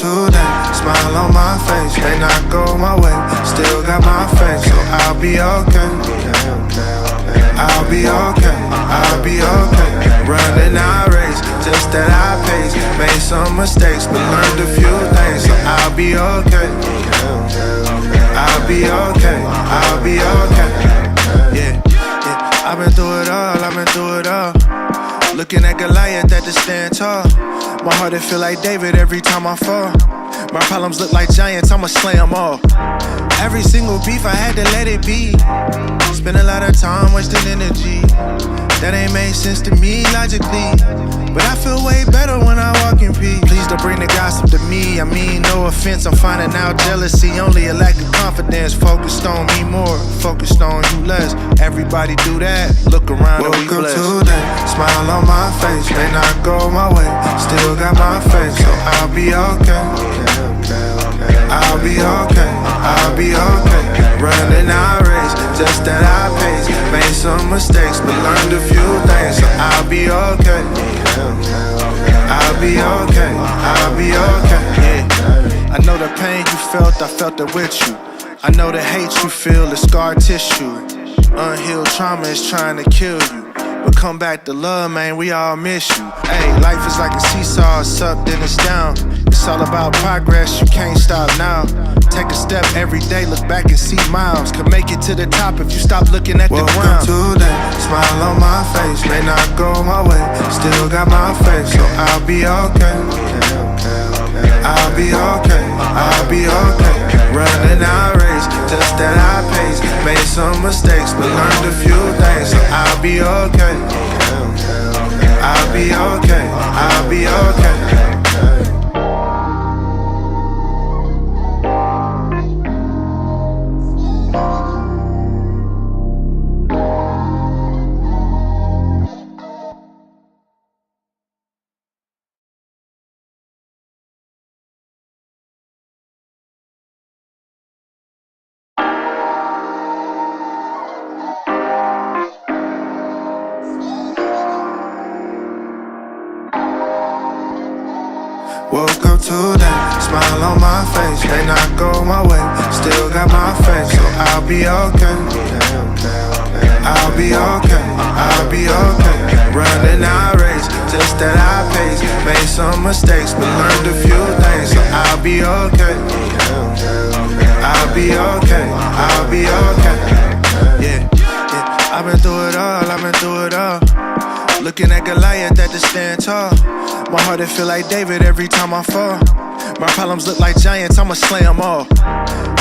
today, smile on my face. May not go my way, still got my faith, so I'll be okay. I'll be okay, I'll be okay. Running our race, just at our pace. Made some mistakes, but learned a few things, so I'll be okay. I'll be okay, I'll be okay. Yeah, yeah. I've been through it all, I've been through it all. Looking at Goliath at the stand tall. My heart, it feel like David every time I fall. My problems look like giants, I'ma slay them all. Every single beef, I had to let it be. Spend a lot of time wasting energy that ain't made sense to me logically, but I feel way better when I walk in peace. Please don't bring the gossip to me, I mean no offense. I'm finding out jealousy, only a lack of confidence. Focused on me more, focused on you less. Everybody do that, look around and we blessed. Woke up today, smile on my face. May not go my way, still got my faith, so I'll be okay. I'll be okay, I'll be okay. Running our race, just at our pace. Made some mistakes, but learned a few things, so I'll be okay. I'll be okay, I'll be okay. Yeah. I know the pain you felt, I felt it with you. I know the hate you feel, the scar tissue. Unhealed trauma is trying to kill you, but come back to love, man, we all miss you. Hey, life is like a seesaw, it's up, then it's down. It's all about progress, you can't stop now. Take a step every day, look back and see miles. Could make it to the top if you stop looking at the ground. Woke up today, smile on my face. May not go my way, still got my faith, so I'll be okay. I'll be okay, I'll be okay. Running our race, just at our pace. Made some mistakes, but learned a few things, so I'll be okay. I'll be okay, I'll be okay. Woke up today, smile on my face. May not go my way, still got my faith, so I'll be okay. I'll be okay, I'll be okay. Running our race, just at our pace. Made some mistakes, but learned a few things, so I'll be okay. I'll be okay, I'll be okay. Yeah, yeah. I've been through it all, I've been through it all. Looking at Goliath at the stand tall. My heart, it feel like David every time I fall. My problems look like giants, I'ma slay them all.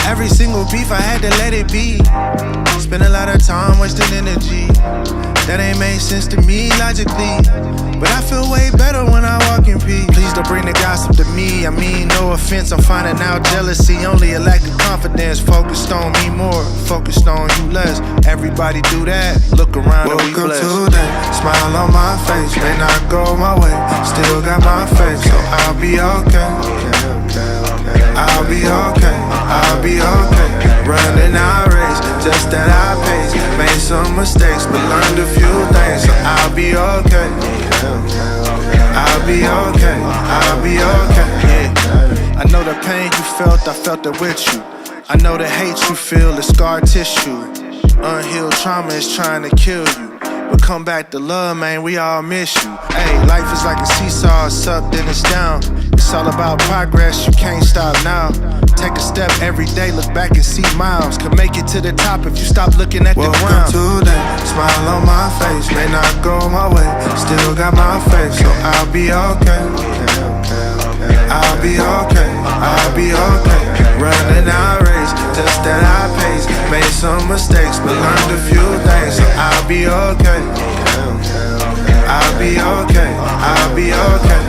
Every single beef, I had to let it be. Spend a lot of time wasting energy that ain't made sense to me logically, but I feel way better when I walk in peace. Please don't bring the gossip to me, I mean no offense. I'm finding out jealousy, only a lack of confidence. Focused on me more, focused on you less. Everybody do that, look around and we blessed. Woke up today, smile on my face. May not go my way, still got my faith, so I'll be okay. I'll be okay, I'll be okay. Running our race, just at our pace. Made some mistakes, but learned a few things, so I'll be okay. I'll be okay, I'll be okay. Yeah. I know the pain you felt, I felt it with you. I know the hate you feel, the scar tissue. Unhealed trauma is trying to kill you, but come back to love, man, we all miss you. Hey, life is like a seesaw, it's up, then it's down. It's all about progress, you can't stop now. Take a step every day, look back and see miles. Could make it to the top if you stop looking at the ground. Woke up today, smile on my face. May not go my way, still got my faith, so I'll be okay. I'll be okay, I'll be okay. Running our race, just at our pace. Made some mistakes, but learned a few things, so I'll be okay. I'll be okay, I'll be okay.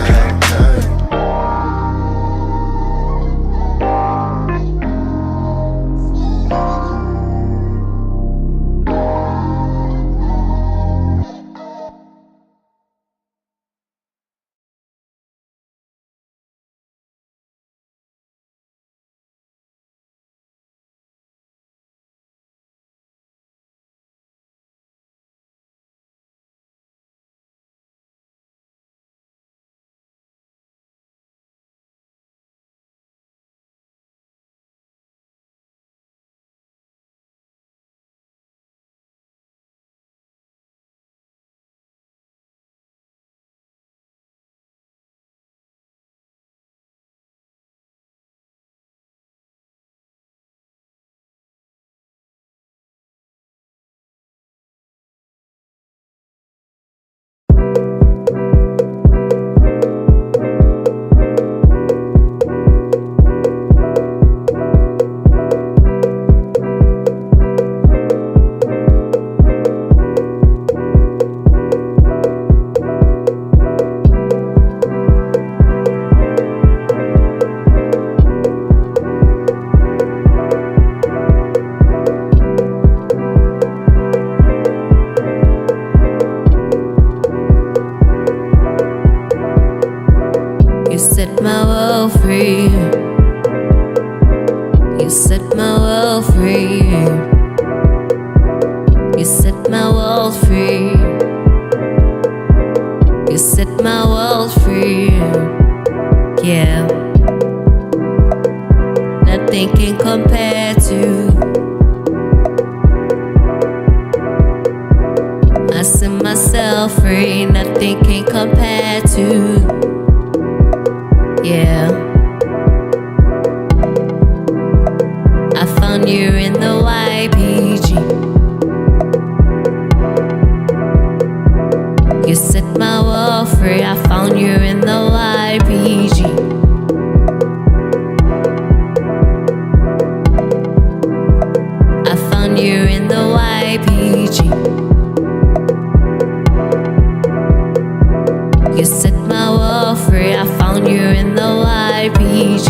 YPG. You set my world free, I found you in the YPG. I found you in the YPG. You set my world free, I found you in the YPG.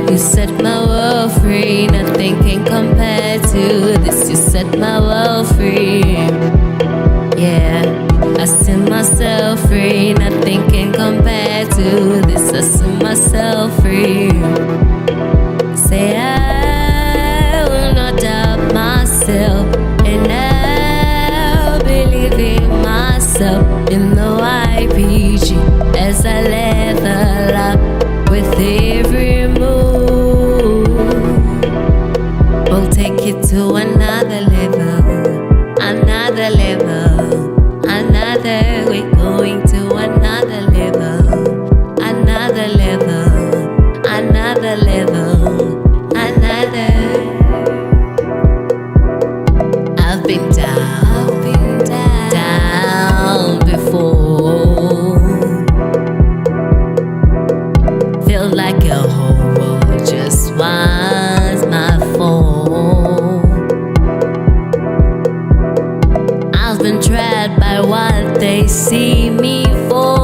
You set my world free, nothing can compare to this. You set my world free. Yeah, I set myself free, nothing can compare to this. I set myself free. Say I will not doubt myself, and I'll believe in myself in the YPG as I level up with every move. We'll take it to another level, another level, another. We're going to another level, another level, another level, another. I've been down before. Feel like a whole world just wants my phone. I've been trapped by what they see me for,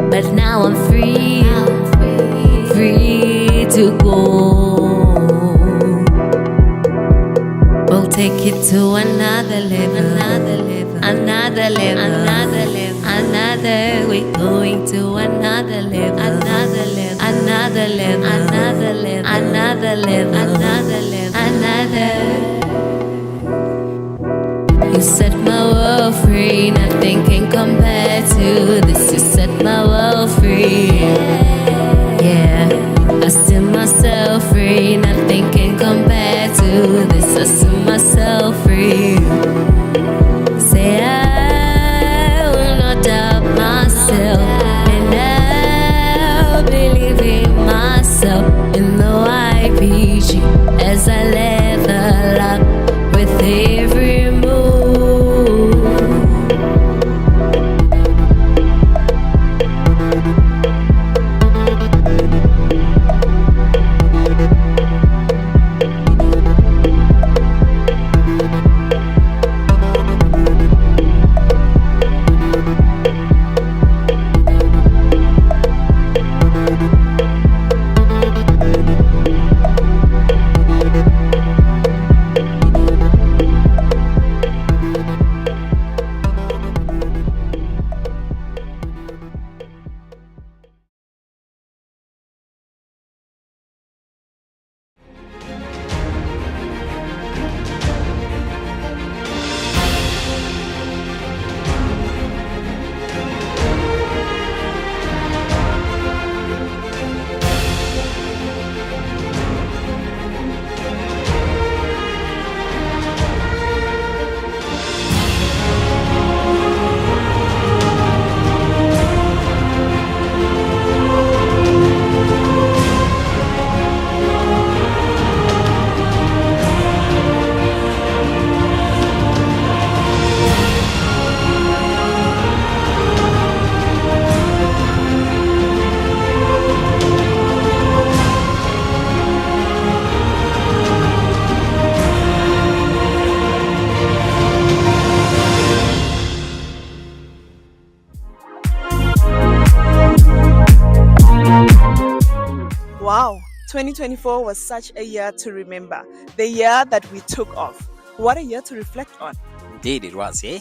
but now I'm free, free to go. We'll take it to another level, another level, another level, another level, another. We're going to another level, another level, another level, another level, another level, another level, another. You set my world free, nothing can compare to this. You set my world free. Yeah, I set myself free, nothing can compare to this. I set myself free. Say I will not doubt myself, and I'll believe in myself in the YPG as I level up with every move. Wow, 2024 was such a year to remember. The year that we took off. What a year to reflect on. Indeed it was, eh?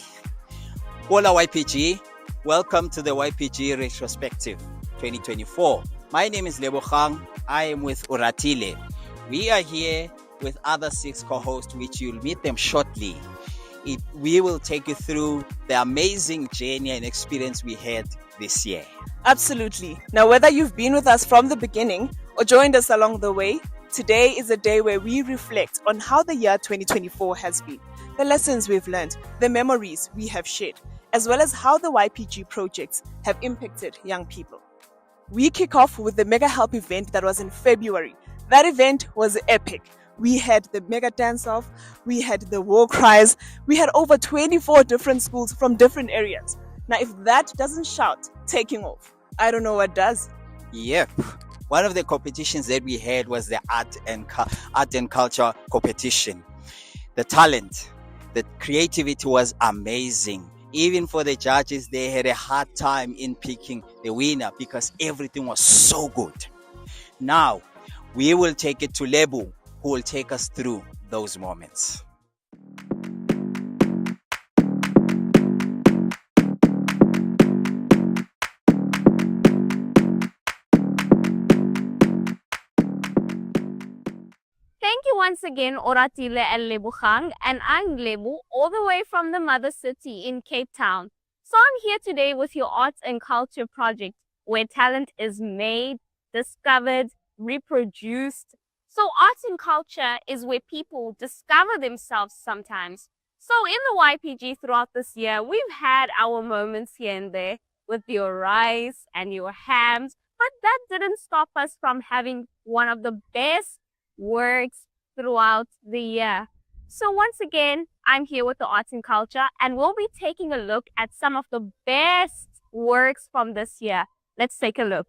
Hola YPG, welcome to the YPG Retrospective 2024. My name is Lebogang. I am with Uratile. We are here with other 6 co-hosts, which you'll meet them shortly. We will take you through the amazing journey and experience we had this year. Absolutely. Now, whether you've been with us from the beginning or joined us along the way, today is a day where we reflect on how the year 2024 has been, the lessons we've learned, the memories we have shared, as well as how the YPG projects have impacted young people. We kick off with the Mega Help event that was in February. That event was epic. We had the mega dance-off, we had the war cries, we had over 24 different schools from different areas. Now, if that doesn't shout taking off, I don't know what does. Yep. One of the competitions that we had was the art and culture competition. The talent, the creativity was amazing. Even for the judges, they had a hard time in picking the winner because everything was so good. Now, we will take it to Lebu, who will take us through those moments. Thank you once again, Oratile and Lebogang, and I'm Lebu, all the way from the mother city in Cape Town. So I'm here today with your arts and culture project, where talent is made, discovered, reproduced. So arts and culture is where people discover themselves sometimes. So in the YPG throughout this year, we've had our moments here and there with your rice and your hams, but that didn't stop us from having one of the best works throughout the year. So once again, I'm here with the arts and culture, and we'll be taking a look at some of the best works from this year. Let's take a look.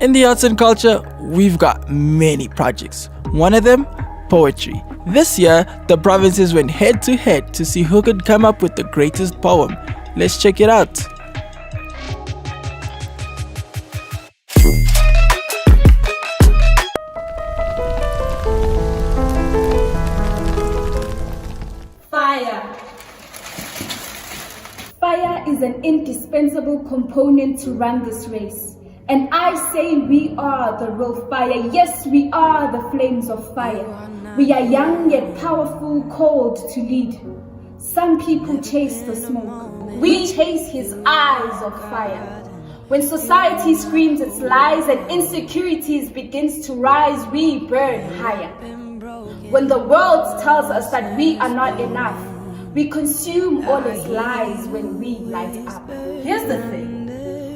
In the arts and culture, we've got many projects. One of them, poetry. This year, the provinces went head to head to see who could come up with the greatest poem. Let's check it out. Fire. Fire is an indispensable component to run this race. And I say we are the real fire. Yes, we are the flames of fire. We are young yet powerful, called to lead. Some people chase the smoke. We chase his eyes of fire. When society screams its lies and insecurities begins to rise, we burn higher. When the world tells us that we are not enough, we consume all its lies when we light up. Here's the thing.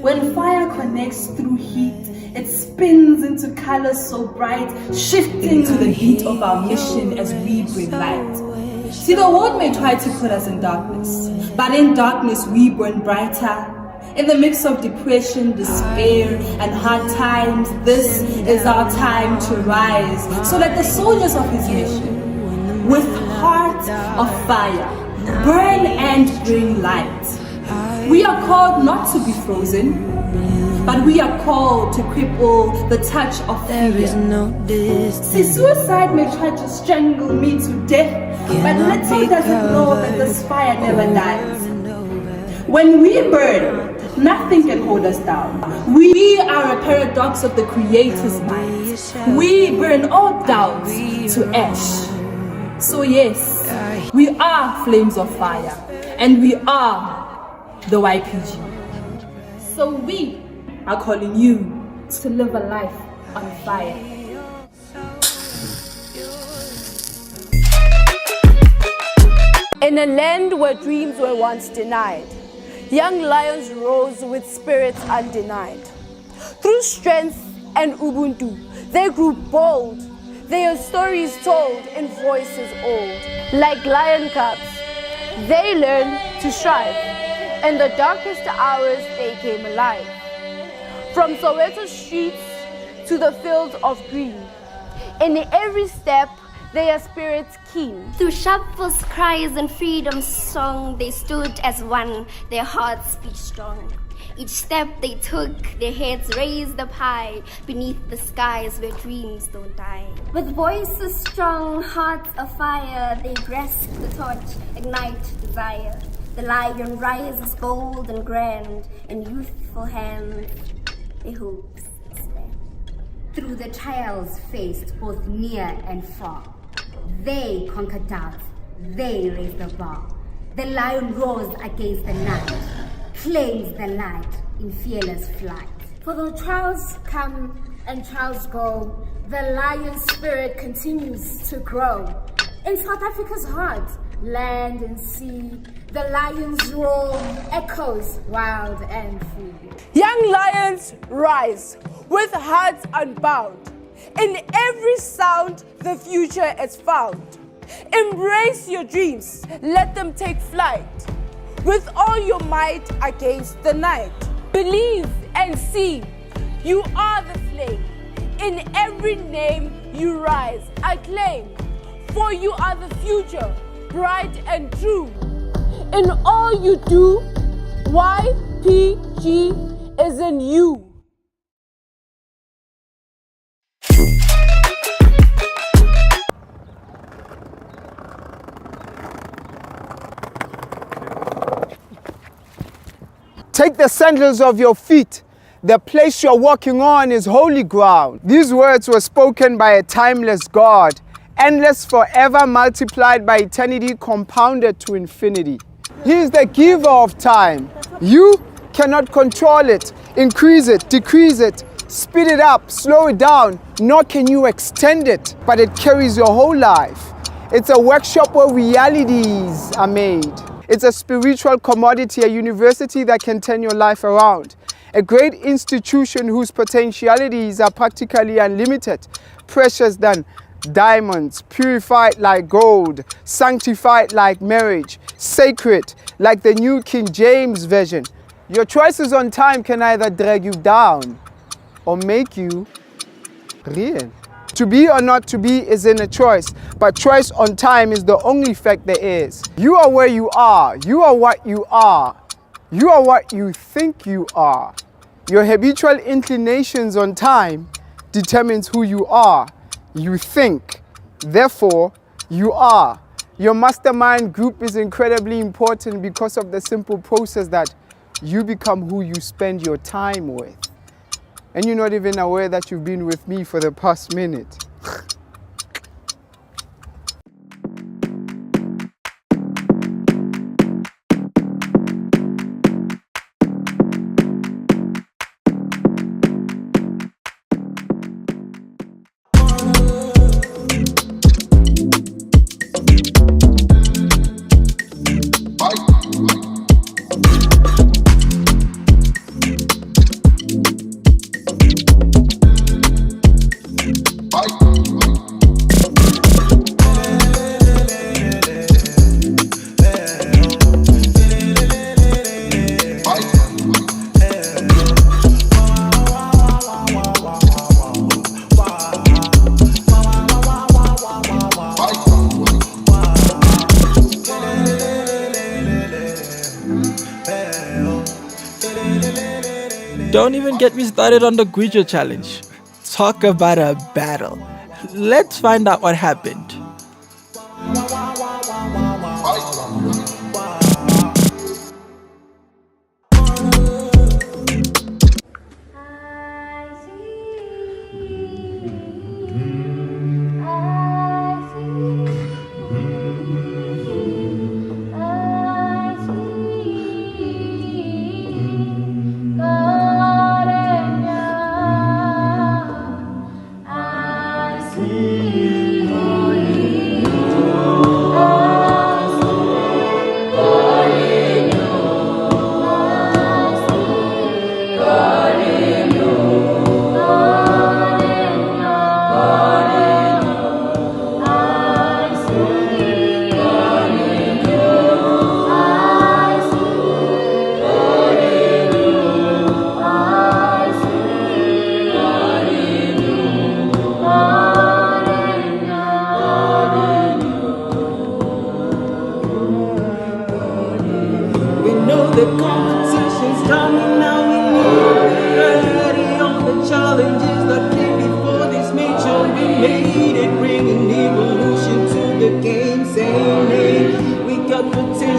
When fire connects through heat, it spins into colors so bright, shifting to the heat of our mission as we bring light. See, the world may try to put us in darkness, but in darkness we burn brighter. In the mix of depression, despair, and hard times, this is our time to rise. So like the soldiers of his mission, with heart of fire, burn and bring light. We are called not to be frozen, but we are called to cripple the touch of fear. See, suicide may try to strangle me to death, but little does it know that this fire never dies. When we burn, nothing can hold us down. We are a paradox of the Creator's mind. We burn all doubts to ash. So yes, we are flames of fire, and we are the YPG. So we are calling you to live a life on fire. In a land where dreams were once denied, young lions rose with spirits undenied. Through strength and Ubuntu, They grew bold, their stories told in voices old. Like lion cubs, they learned to strive. In the darkest hours, they came alive. From Soweto streets to the fields of green, in every step, their spirits keen. Through shuffles, cries, and freedom song, they stood as one, their hearts beat strong. Each step they took, their heads raised up high, beneath the skies where dreams don't die. With voices strong, hearts afire, they grasp the torch, ignite desire. The lion rises bold and grand, in youthful hands, their hopes expand. Through the trials faced both near and far, they conquered doubts, they raised the bar. The lion roars against the night, claims the light in fearless flight. For the trials come and trials go, the lion spirit continues to grow. In South Africa's heart, land and sea, the lion's roar echoes wild and free. Young lions rise with hearts unbound. In every sound, the future is found. Embrace your dreams, let them take flight. With all your might against the night. Believe and see, you are the flame. In every name you rise, acclaim. For you are the future, bright and true. In all you do, YPG is in you. Take the sandals of your feet. The place you're walking on is holy ground. These words were spoken by a timeless God, endless forever, multiplied by eternity, compounded to infinity. He is the giver of time. You cannot control it, increase it, decrease it, speed it up, slow it down, nor can you extend it, but it carries your whole life. It's a workshop where realities are made. It's a spiritual commodity, a university that can turn your life around. A great institution whose potentialities are practically unlimited, precious than diamonds, purified like gold, sanctified like marriage, sacred like the New King James Version. Your choices on time can either drag you down or make you real. To be or not to be is in a choice, but choice on time is the only fact there is. You are where you are. You are what you are. You are what you think you are. Your habitual inclinations on time determines who you are. You think, therefore you are. Your mastermind group is incredibly important because of the simple process that you become who you spend your time with. And you're not even aware that you've been with me for the past minute. Don't even get me started on the Guijo challenge. Talk about a battle. Let's find out what happened.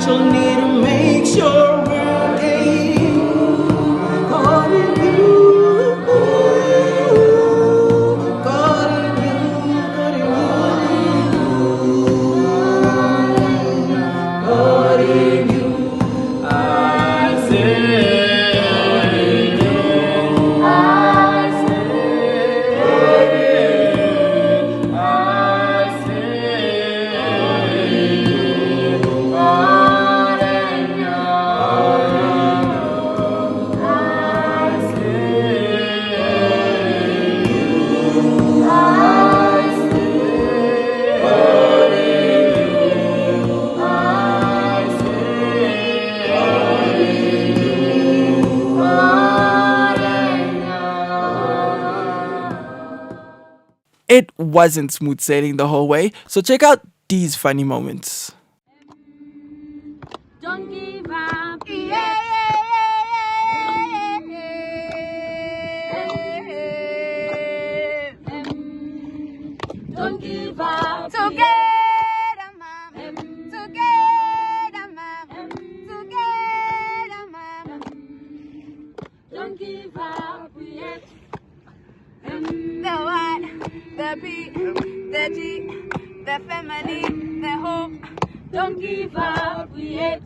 special need to make sure we're gaining. God in you, God in you, God in you, I say. It wasn't smooth sailing the whole way, so check out these funny moments. Don't give up, don't give up, together, mom, together, mom, together, mom. Don't give up yet. The what, the B, the G, the family, the hope. Don't give up yet.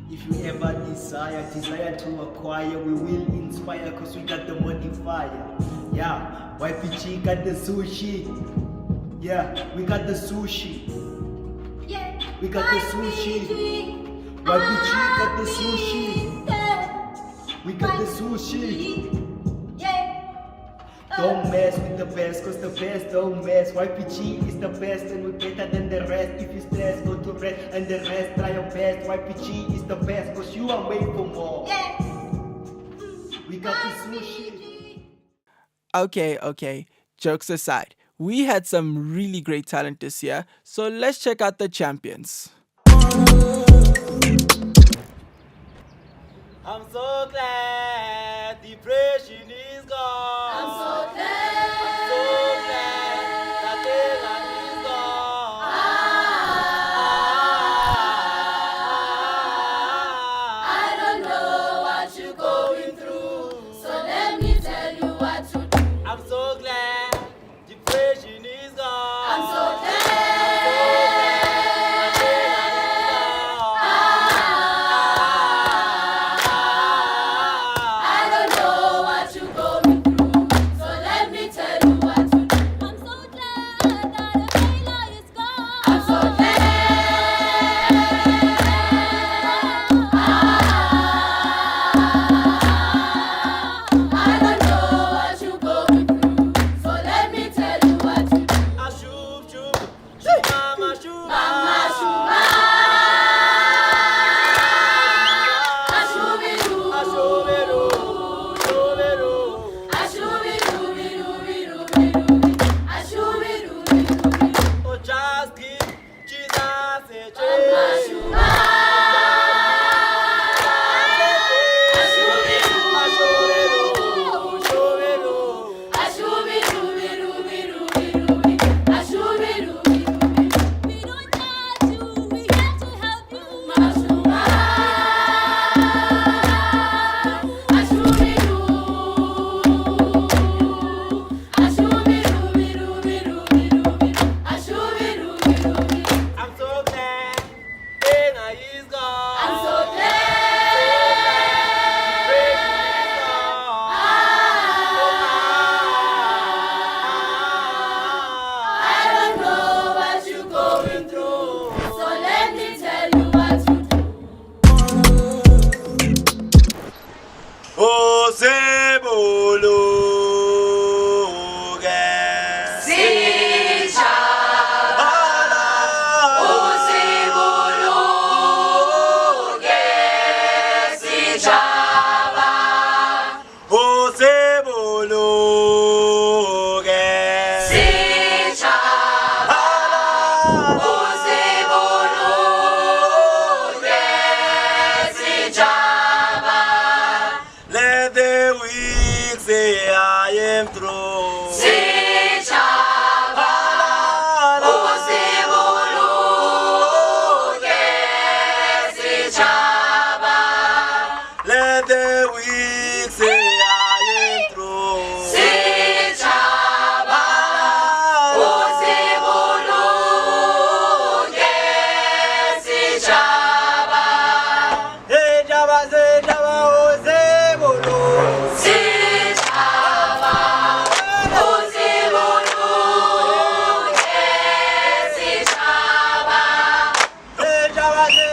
If you ever desire to acquire, we will inspire, cause we got the modifier. Yeah, YPG got the sushi. Yeah, we got the sushi. Yeah, we got the sushi. YPG got the sushi. We got the sushi. Don't mess with the best, cause the best don't mess. YPG is the best and we're better than the rest. If you stress, go to rest, and the rest try your best. YPG is the best, cause you are made for more. We got the sushi. Okay, jokes aside, we had some really great talent this year, so let's check out the champions. I'm so glad depression is gone. I'm so glad. I'm so glad that Taylor is gone. I don't know what you're going through, so let me tell you what to do. I'm so glad depression is gone. I'm so glad. say I am through. Let the weak say I am through. Hey Java, say Java, oh say bolo. Hey Java, say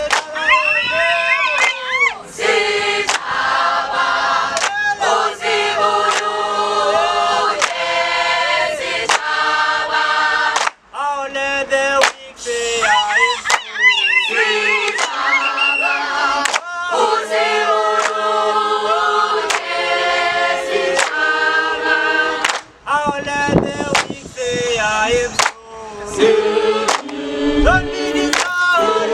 oh, let the weak say I am oh, let the weak say I am strong. Don't be discouraged,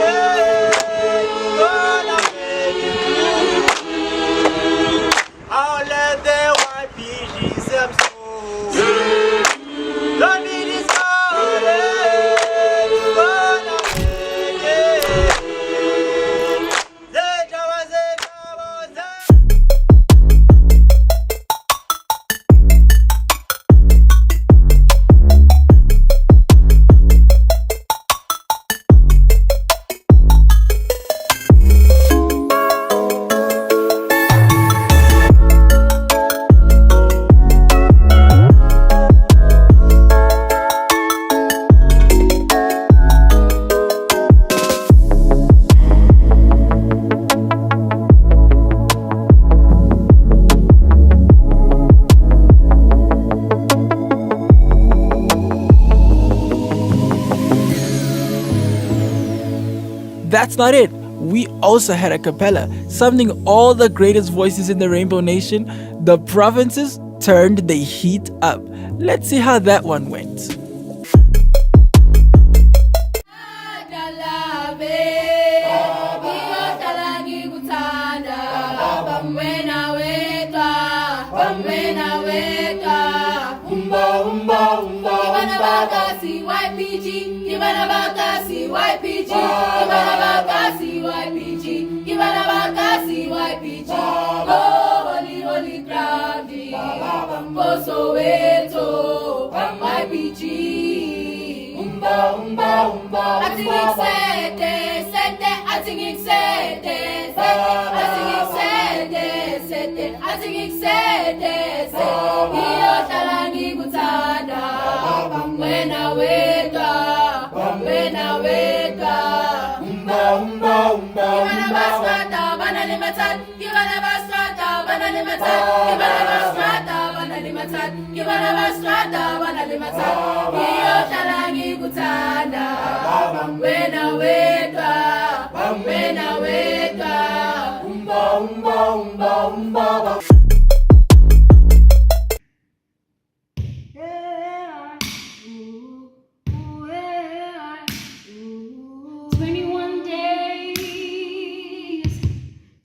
you're gonna make it through. Oh, let the YPG say I'm strong. Don't be discouraged, you're gonna make it. Say Java, say Java, say. That's not it. We also had a cappella, summoning all the greatest voices in the Rainbow Nation. The provinces turned the heat up. Let's see how that one went. YPG, Gibana Bakasi, YPG, Gibana Bakasi, YPG, Gibana Bakasi, YPG. Oh, holy, holy crowdy, go Soweto, YPG. Umba, umba, umba, Atingik sete, sete, Atingik sete, sete, Atingik sete, Iyo talangi kutada. When I wake up, Gibana Basrata, Bana Limited, Gibana Basrata, Bana Limited, Gibana Basrata, Bana Limited, Gibana Basrata, Bana Limited. Iyo talangi kutanda. When I wake up, umba, umba, umba, umba. 21 days,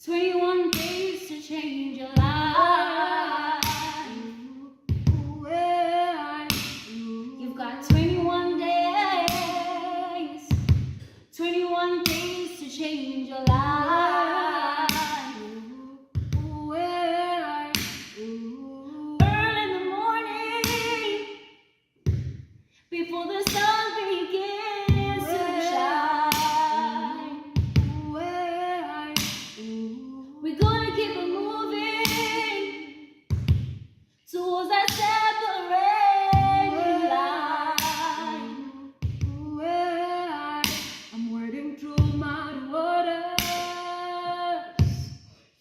21 days to change your life. You've got 21 days, 21 days to change your life. Early in the morning, before the sun begins to shine, we're gonna keep it moving towards that separating line. I'm wading through muddy waters.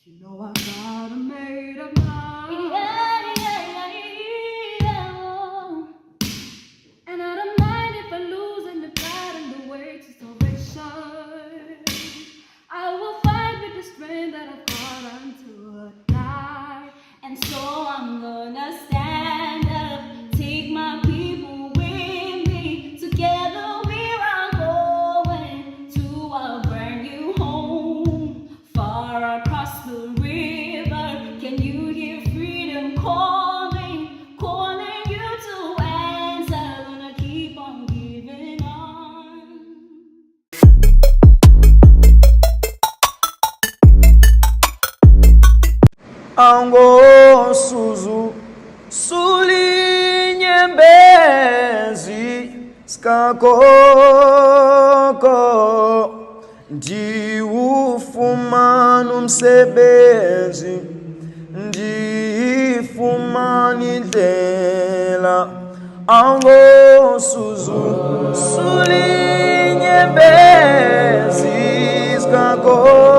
You know I got a made of mind. And I don't mind if I lose in the fight and the way to salvation. I will fight with the strength that I've got until I die. And so I'm gonna stand up, take my people with me. Together we are going to a brand new home, far across the river. Can you hear freedom call? angosuzu sulinyembezi skakoko ndiwufumana umsebenzi ndifumana indlela angosuzu sulinyembezi skakoko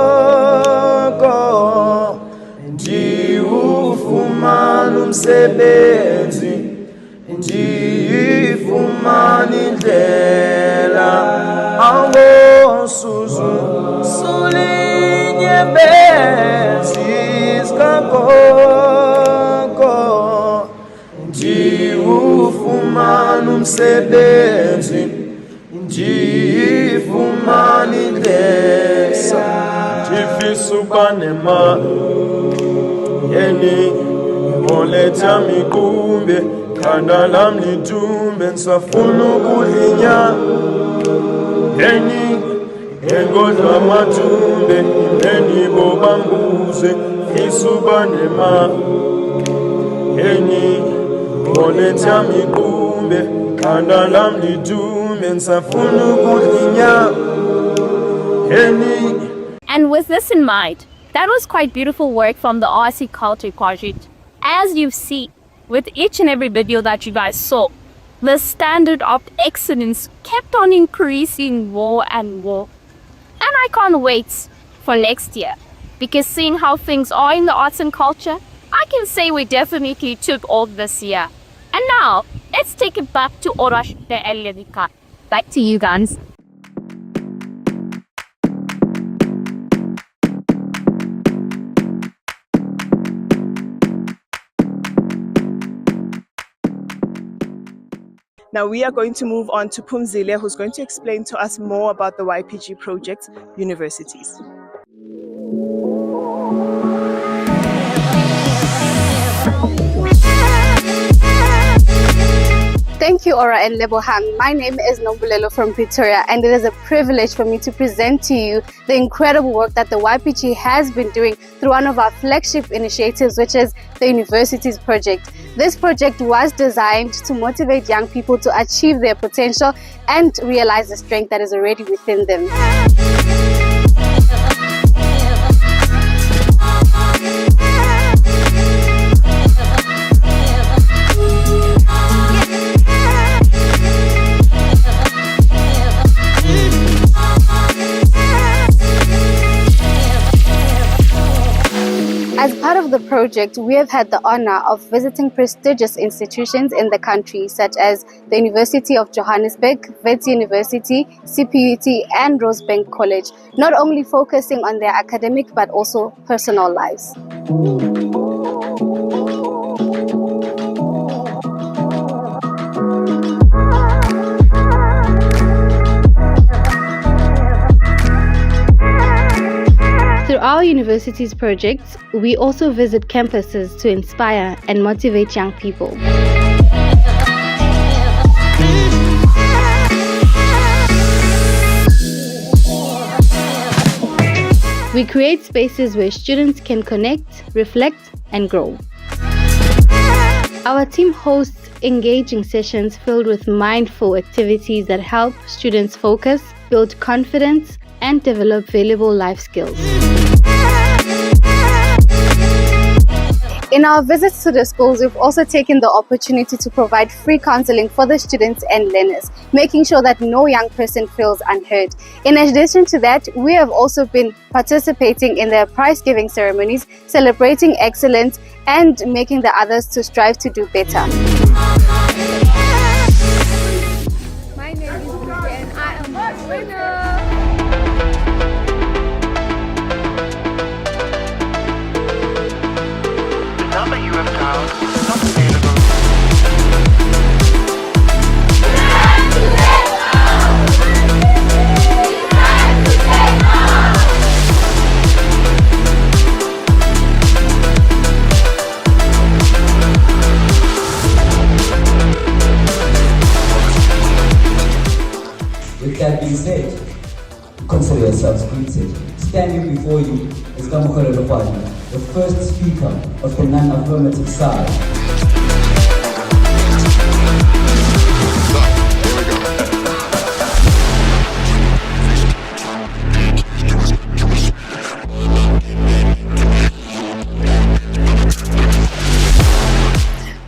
ndiwufumana umsebenzi ndifumana indlela angosuzu sulinyembezi skakoko ndiwufumana umsebenzi ndifumana indlela ndifisa uba nemali yeni ngoletha mikumbe khanda lam lidumbe ndisafuna ukudla inyama yeni engodla amathumbe imenibo bambuze fisa uba nemali yeni ngoletha mikumbe khanda lam lidumbe ndisafuna ukudla inyama yeni. And with this in mind, that was quite beautiful work from the RC Culture Project. As you've seen, with each and every video that you guys saw, the standard of excellence kept on increasing more and more. And I can't wait for next year, because seeing how things are in the arts and culture, I can say we definitely took all this year. And now, let's take it back to Orash de Elledika. Back to you guys. Now we are going to move on to Pumzile, who's going to explain to us more about the YPG project, Universities. Thank you, Ora and Lebohang. My name is Nombulelo from Pretoria, and it is a privilege for me to present to you the incredible work that the YPG has been doing through one of our flagship initiatives, which is the Universities Project. This project was designed to motivate young people to achieve their potential and realize the strength that is already within them. As part of the project, we have had the honor of visiting prestigious institutions in the country, such as the University of Johannesburg, Wits University, CPUT, and Rosebank College, not only focusing on their academic but also personal lives. Through our universities projects, we also visit campuses to inspire and motivate young people. We create spaces where students can connect, reflect, and grow. Our team hosts engaging sessions filled with mindful activities that help students focus, build confidence, and develop valuable life skills. In our visits to the schools, we've also taken the opportunity to provide free counseling for the students and learners, making sure that no young person feels unheard. In addition to that, we have also been participating in the prize-giving ceremonies, celebrating excellence and making the others to strive to do better. My name is Ruby and I am a winner. Number you have dialed is not available. With that being said, consider yourselves greeted. Standing before you is Kamukhara Lopani, the first speaker of the non-affirmative side.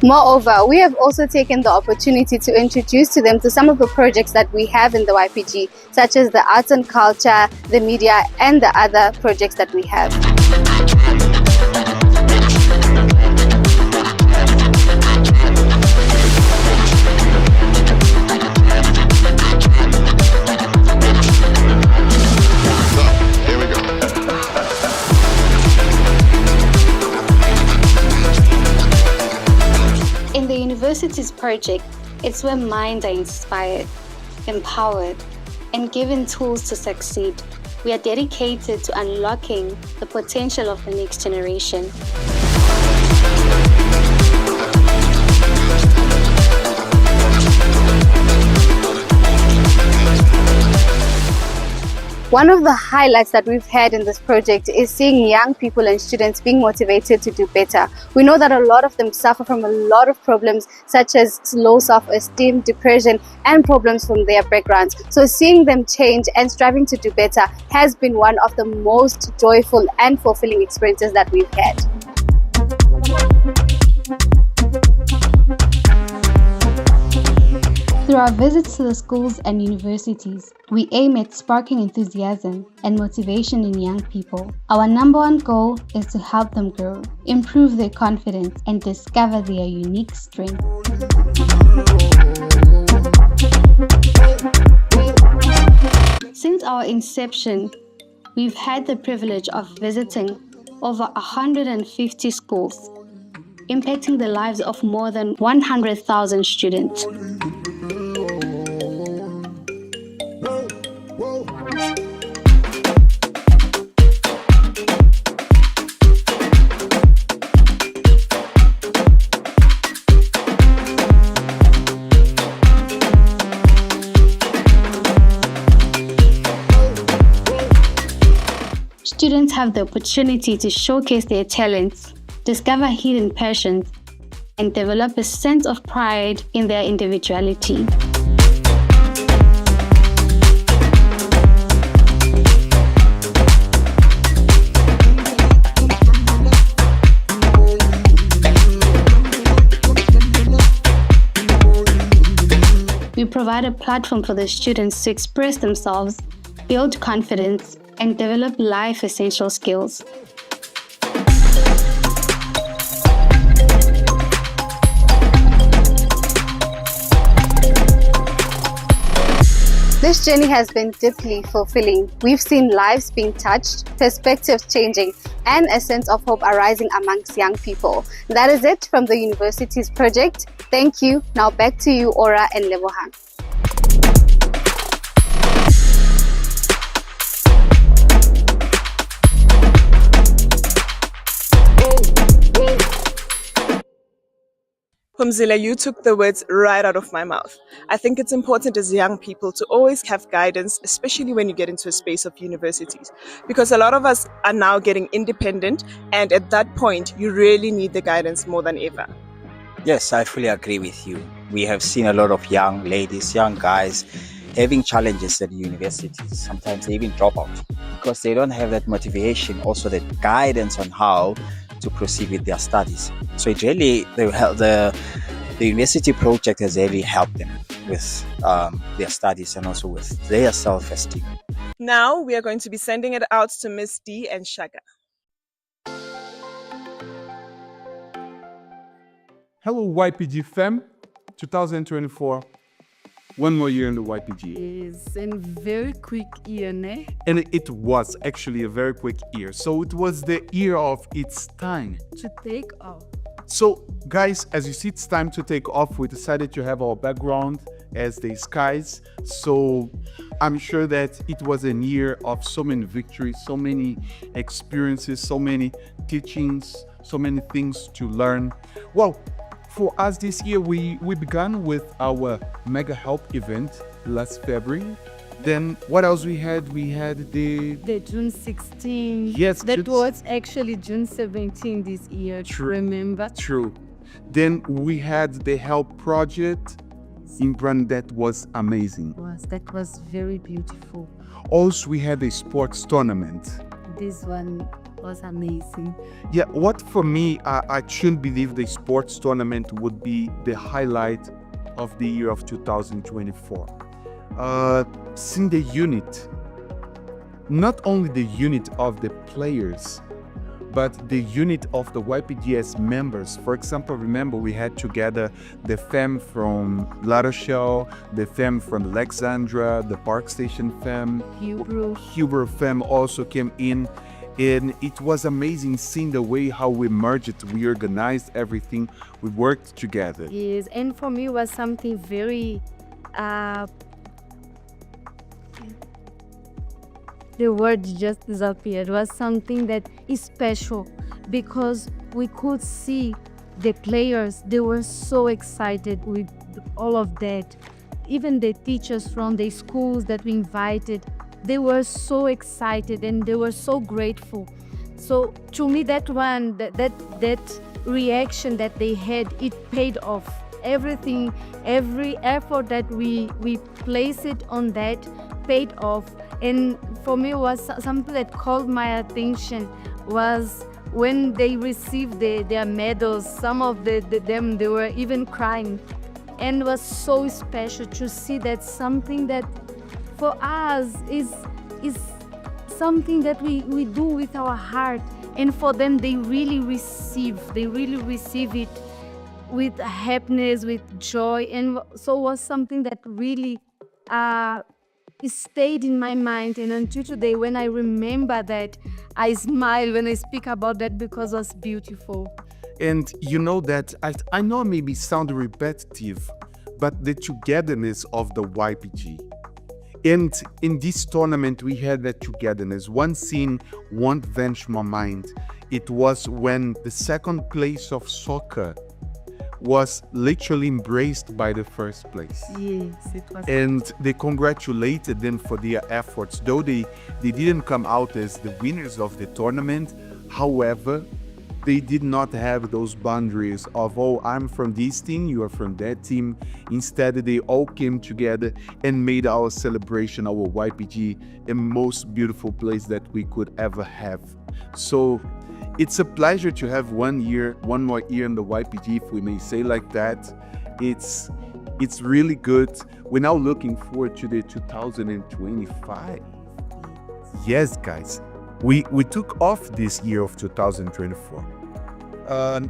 Moreover, we have also taken the opportunity to introduce to them to some of the projects that we have in the YPG, such as the arts and culture, the media, and the other projects that we have. In the university's project, it's where minds are inspired, empowered, and given tools to succeed. We are dedicated to unlocking the potential of the next generation. One of the highlights that we've had in this project is seeing young people and students being motivated to do better. We know that a lot of them suffer from a lot of problems such as low self-esteem, depression, and problems from their backgrounds. So seeing them change and striving to do better has been one of the most joyful and fulfilling experiences that we've had. Through our visits to the schools and universities, we aim at sparking enthusiasm and motivation in young people. Our number one goal is to help them grow, improve their confidence, and discover their unique strengths. Since our inception, we've had the privilege of visiting over 150 schools, impacting the lives of more than 100,000 students. Students have the opportunity to showcase their talents, discover hidden passions, and develop a sense of pride in their individuality. We provide a platform for the students to express themselves, build confidence, and develop life essential skills. This journey has been deeply fulfilling. We've seen lives being touched, perspectives changing, and a sense of hope arising amongst young people. That is it from the university's project. Thank you. Now back to you, Ora and Lebohang. Humzila, you took the words right out of my mouth. I think it's important as young people to always have guidance, especially when you get into a space of universities, because a lot of us are now getting independent, and at that point, you really need the guidance more than ever. Yes, I fully agree with you. We have seen a lot of young ladies, young guys having challenges at universities. Sometimes they even drop out because they don't have that motivation, also that guidance on how to proceed with their studies. So it really, the university project has really helped them with their studies and also with their self-esteem. Now we are going to be sending it out to Miss D and Shaka. Hello YPG fam, 2024. One more year in the YPG. It's a very quick year, ne? And it was actually a very quick year. So it was the year of it's time To take off. So guys, as you see, it's time to take off. We decided to have our background as the skies. So I'm sure that it was a year of so many victories, so many experiences, so many teachings, so many things to learn. Well, for us this year, we began with our Mega Help event last February. Then what else we had? We had the June 16. Yes, that was actually June 17 this year. Remember? True. Then we had the Help Project in Brand that was amazing. That was very beautiful. Also, we had a sports tournament. This one was amazing. Yeah, what for me, I shouldn't believe the sports tournament would be the highlight of the year of 2024. Seeing the unit, not only the unit of the players, but the unit of the YPGS members. For example, remember we had together the fam from La Rochelle, the fam from Alexandra, the Park Station fam. Huber fam also came in. And it was amazing seeing the way how we merged, we organized everything, we worked together. Yes, and for me it was something very the word just disappeared. It was something that is special because we could see the players, they were so excited with all of that. Even the teachers from the schools that we invited, they were so excited and they were so grateful. So to me, that reaction that they had, it paid off. Everything, every effort that we placed it on that paid off. And for me, was something that called my attention was when they received their medals. Some of them, they were even crying. And it was so special to see that something that for us is something that we do with our heart. And for them, they really receive it with happiness, with joy. And so it was something that really it stayed in my mind, and until today, when I remember that, I smile when I speak about that because it was beautiful. And you know that, I know it maybe sound repetitive, but the togetherness of the YPG. And in this tournament, we had that togetherness. One scene won't vanish my mind. It was when the second place of soccer was literally embraced by the first place. Yes, it was. And they congratulated them for their efforts, though they didn't come out as the winners of the tournament. However, they did not have those boundaries of, oh, I'm from this team, you are from that team. Instead, they all came together and made our celebration, our YPG, a most beautiful place that we could ever have. So it's a pleasure to have one more year in the YPG, if we may say like that. It's really good. We're now looking forward to the 2025. Yes, guys, we took off this year of 2024.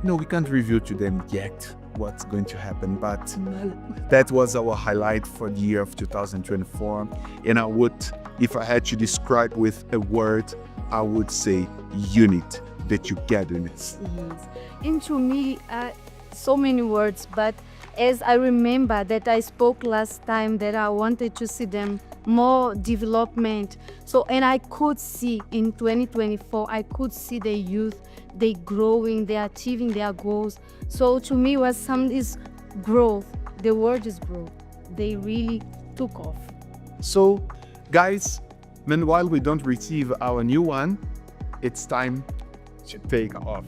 No, we can't review to them yet what's going to happen, but that was our highlight for the year of 2024. And I would, if I had to describe with a word, I would say unit. The togetherness. Yes. And to me, so many words, but as I remember that I spoke last time that I wanted to see them more development. So, and I could see in 2024, I could see the youth, they growing, they achieving their goals. So to me, is growth. The word is growth. They really took off. So, guys, meanwhile we don't receive our new one, it's time to take off.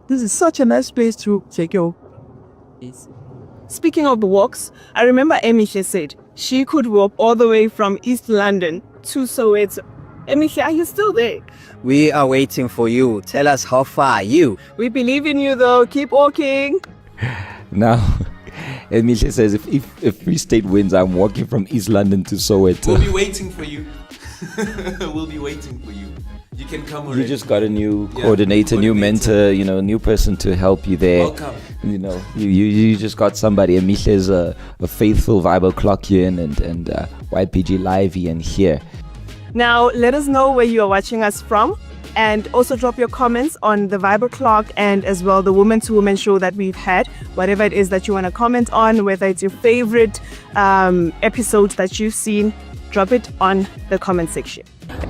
This is such a nice place to take your. Speaking of the walks, I remember Emihle said she could walk all the way from East London to Soweto. Emihle, are you still there? We are waiting for you. Tell us how far are you? We believe in you though. Keep walking. Now, Emihle says if Free State wins, I'm walking from East London to Soweto. We'll be waiting for you. We'll be waiting for you. You can come already. You just got a new coordinator, new mentor, new person to help you there. Welcome. You just got somebody. Emihle is a faithful Viber clock in and YPG Livey and here. Now, let us know where you are watching us from, and also drop your comments on the Viber clock and as well the woman to woman show that we've had. Whatever it is that you want to comment on, whether it's your favorite episodes that you've seen, drop it on the comment section.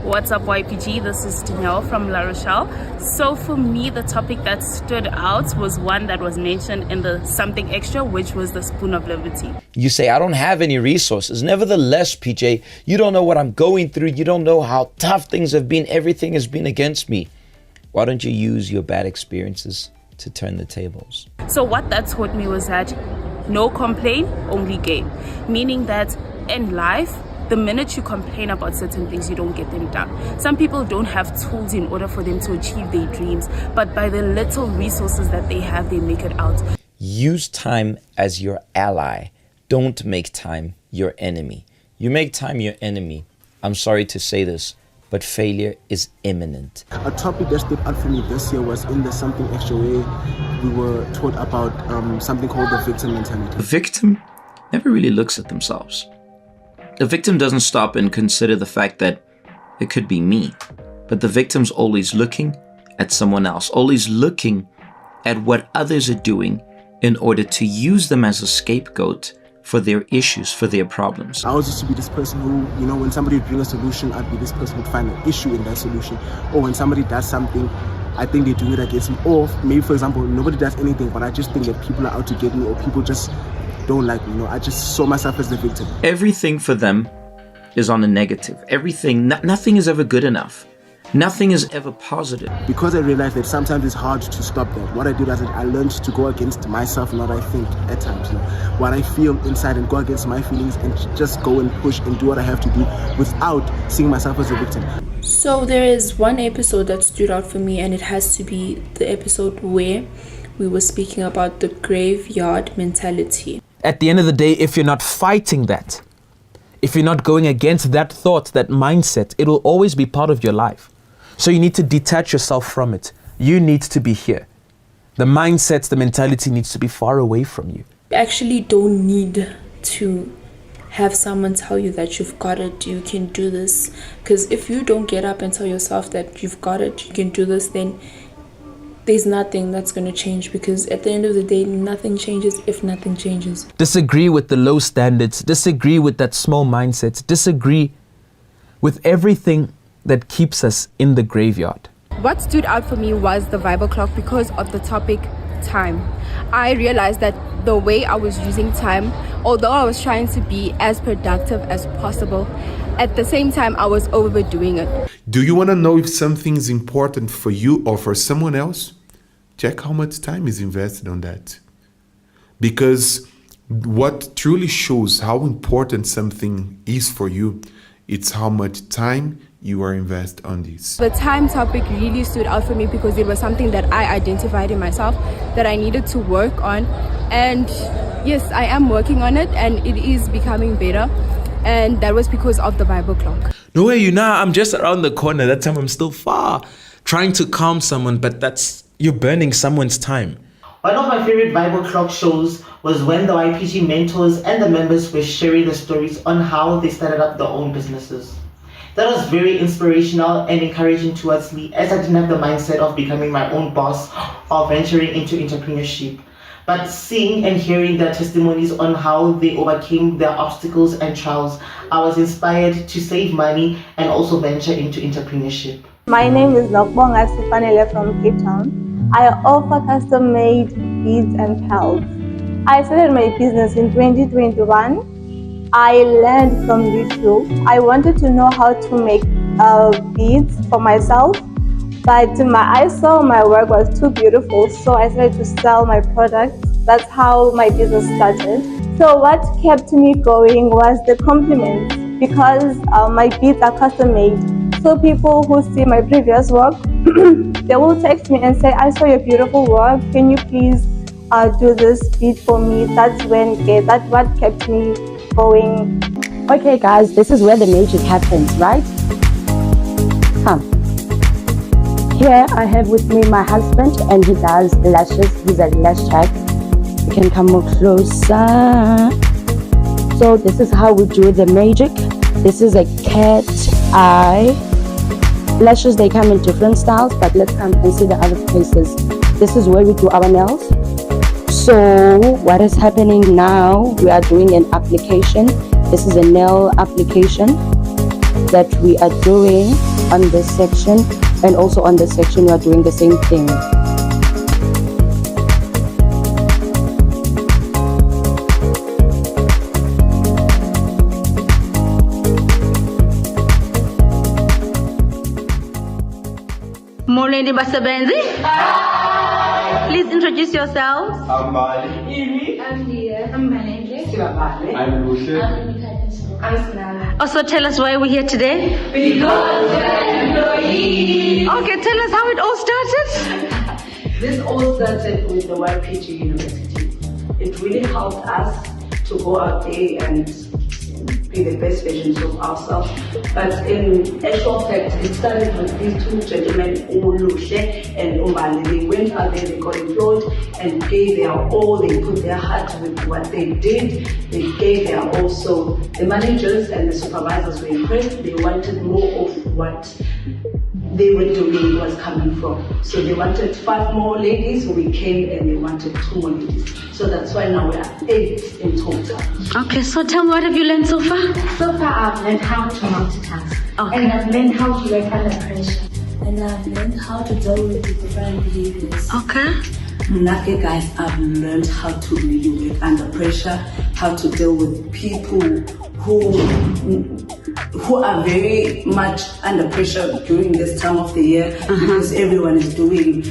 What's up, YPG? This is Danielle from La Rochelle. So for me, the topic that stood out was one that was mentioned in the Something Extra, which was the spoon of liberty. You say, I don't have any resources. Nevertheless, PJ, you don't know what I'm going through. You don't know how tough things have been. Everything has been against me. Why don't you use your bad experiences to turn the tables? So what that taught me was that no complain, only gain. Meaning that in life, the minute you complain about certain things, you don't get them done. Some people don't have tools in order for them to achieve their dreams, but by the little resources that they have, they make it out. Use time as your ally. Don't make time your enemy. You make time your enemy, I'm sorry to say this, but failure is imminent. A topic that stood out for me this year was in the Something Extra way. We were taught about something called the victim mentality. The victim never really looks at themselves. The victim doesn't stop and consider the fact that it could be me, but the victim's always looking at someone else, always looking at what others are doing in order to use them as a scapegoat for their issues, for their problems. I always used to be this person who, when somebody would bring a solution, I'd be this person who would find an issue in that solution. Or when somebody does something, I think they're doing it against me. Or maybe, for example, nobody does anything, but I just think that people are out to get me, or people just don't like me. I just saw myself as the victim. Everything for them is on a negative. Everything, nothing is ever good enough. Nothing is ever positive. Because I realized that sometimes it's hard to stop that. What I did is I learned to go against myself and what I think at times. What I feel inside, and go against my feelings and just go and push and do what I have to do without seeing myself as a victim. So there is one episode that stood out for me, and it has to be the episode where we were speaking about the graveyard mentality. At the end of the day, if you're not fighting that, if you're not going against that thought, that mindset, it will always be part of your life. So you need to detach yourself from it. You need to be here. The mindset, the mentality needs to be far away from you. You actually don't need to have someone tell you that you've got it, you can do this. Because if you don't get up and tell yourself that you've got it, you can do this, then there's nothing that's going to change, because at the end of the day, nothing changes if nothing changes. Disagree with the low standards, disagree with that small mindset, disagree with everything that keeps us in the graveyard. What stood out for me was the Bible clock because of the topic time. I realized that the way I was using time, although I was trying to be as productive as possible, at the same time I was overdoing it. Do you want to know if something is important for you or for someone else? Check how much time is invested on that. Because what truly shows how important something is for you, it's how much time you are invested on this. The time topic really stood out for me because it was something that I identified in myself that I needed to work on. And yes, I am working on it and it is becoming better. And that was because of the Bible clock. No way, I'm just around the corner. That time I'm still far, trying to calm someone, but you're burning someone's time. One of my favorite Bible clock shows was when the YPG mentors and the members were sharing the stories on how they started up their own businesses. That was very inspirational and encouraging towards me, as I didn't have the mindset of becoming my own boss or venturing into entrepreneurship. But seeing and hearing their testimonies on how they overcame their obstacles and trials, I was inspired to save money and also venture into entrepreneurship. My name is Nokbonga Sifanele from Cape Town. I offer custom-made beads and pearls. I started my business in 2021. I learned from YouTube. I wanted to know how to make beads for myself, but I saw my work was too beautiful, so I started to sell my products. That's how my business started. So what kept me going was the compliments, because my beads are custom made. So people who see my previous work, they will text me and say, I saw your beautiful work, can you please do this bead for me? That's what kept me going. Okay guys, this is where the magic happens, right? Come. Here I have with me my husband, and he does lashes. He's a lash tag. You can come more closer. So this is how we do the magic. This is a cat eye. Lashes, they come in different styles, but let's come and see the other places. This is where we do our nails. So what is happening now, we are doing an application. This is a nail application. that we are doing on this section, and also on this section we are doing the same thing. Molweni basebenzi. Please introduce yourselves. I'm Bali. I'm Dia. I'm Malenge. I'm Lucia. I'm Sinala. Also tell us why we're here today. Because we're employees. Okay, tell us how it all started. This all started with the YPG University. It really helped us to go out there and be the best versions of ourselves. But in actual fact, it started with these two gentlemen, Uluhle and Umbali. They went out there, they got employed and gave their all. They put their heart with what they did. They gave their all. So the managers and the supervisors were impressed. They wanted more of what they were doing was coming from. So they wanted 5 more ladies. We came and they wanted 2 more ladies. So that's why now we are 8 in total. Okay, so tell me, what have you learned so far? So far I've learned how to multitask. Okay. And I've learned how to work under pressure. And I've learned how to deal with the different behaviors. Okay. Okay guys, I've learned how to really work under pressure, how to deal with people who are very much under pressure during this time of the year, because everyone is doing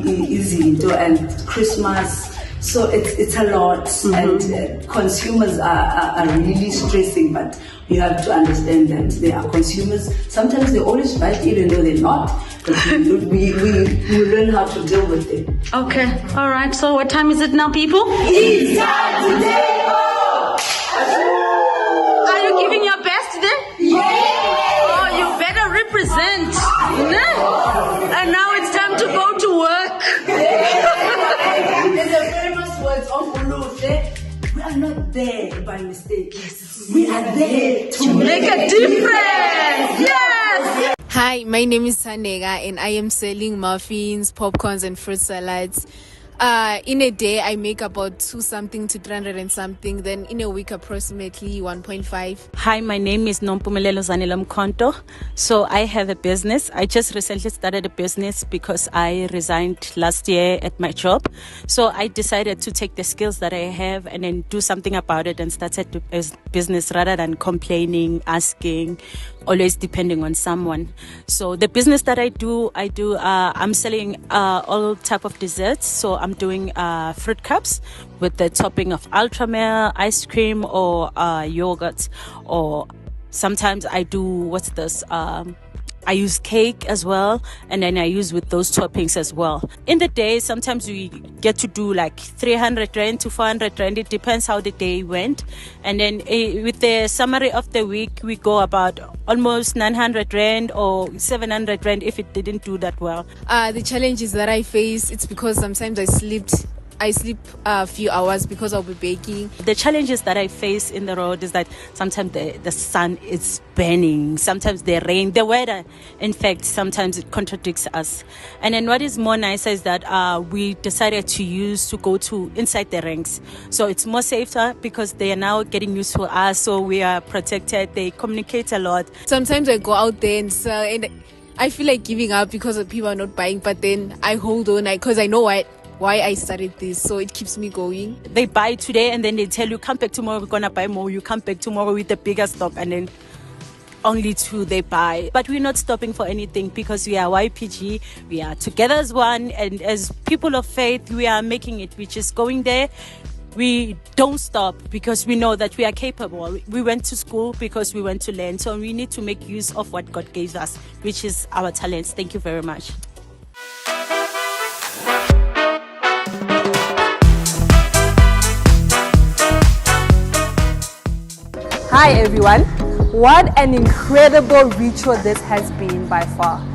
easy and Christmas. So it's a lot, and consumers are really stressing, but you have to understand that they are consumers. Sometimes they're always right, even though they're not, but we learn how to deal with them. Okay, all right, so what time is it now, people? It's time to take off! Are you giving your best today? Yeah! Oh, you better represent. And now it's time to go to work. In the famous words of Uluhle, we are not there by mistake. Yes. We are there to make a difference. Yes. Hi, my name is Sanega and I am selling muffins, popcorns and fruit salads. In a day I make about 200 to 300 and something, then in a week approximately 1.5. Hi, my name is Nompumelelo Zanele Mkhonto. So I have a business. I just recently started a business because I resigned last year at my job. So I decided to take the skills that I have and then do something about it and started a business rather than complaining, asking, always depending on someone. So the business that I do, I'm selling all type of desserts. So I'm doing fruit cups with the topping of ultramel, ice cream, or yogurt, or sometimes I do I use cake as well, and then I use with those toppings as well. In the day, sometimes we get to do like 300 rand to 400 rand. It depends how the day went. And then with the summary of the week, we go about almost 900 rand or 700 rand if it didn't do that well. The challenges that I face, it's because sometimes I sleep a few hours because I'll be baking. The challenges that I face in the road is that sometimes the sun is burning, sometimes the rain, the weather, in fact, sometimes it contradicts us. And then what is more nicer is that we decided to go to inside the ranks. So it's more safer because they are now getting used to us, so we are protected. They communicate a lot. Sometimes I go out there and sell, and I feel like giving up because people are not buying, but then I hold on because I know why I started this, so it keeps me going. They buy today and then they tell you, come back tomorrow, we're gonna buy more. You come back tomorrow with the bigger stock, and then only 2 they buy. But we're not stopping for anything because we are YPG, we are together as one, and as people of faith, we are making it. We're just going there. We don't stop because we know that we are capable. We went to school because we went to learn, so we need to make use of what God gave us, which is our talents. Thank you very much. Hi everyone, what an incredible ritual this has been by far.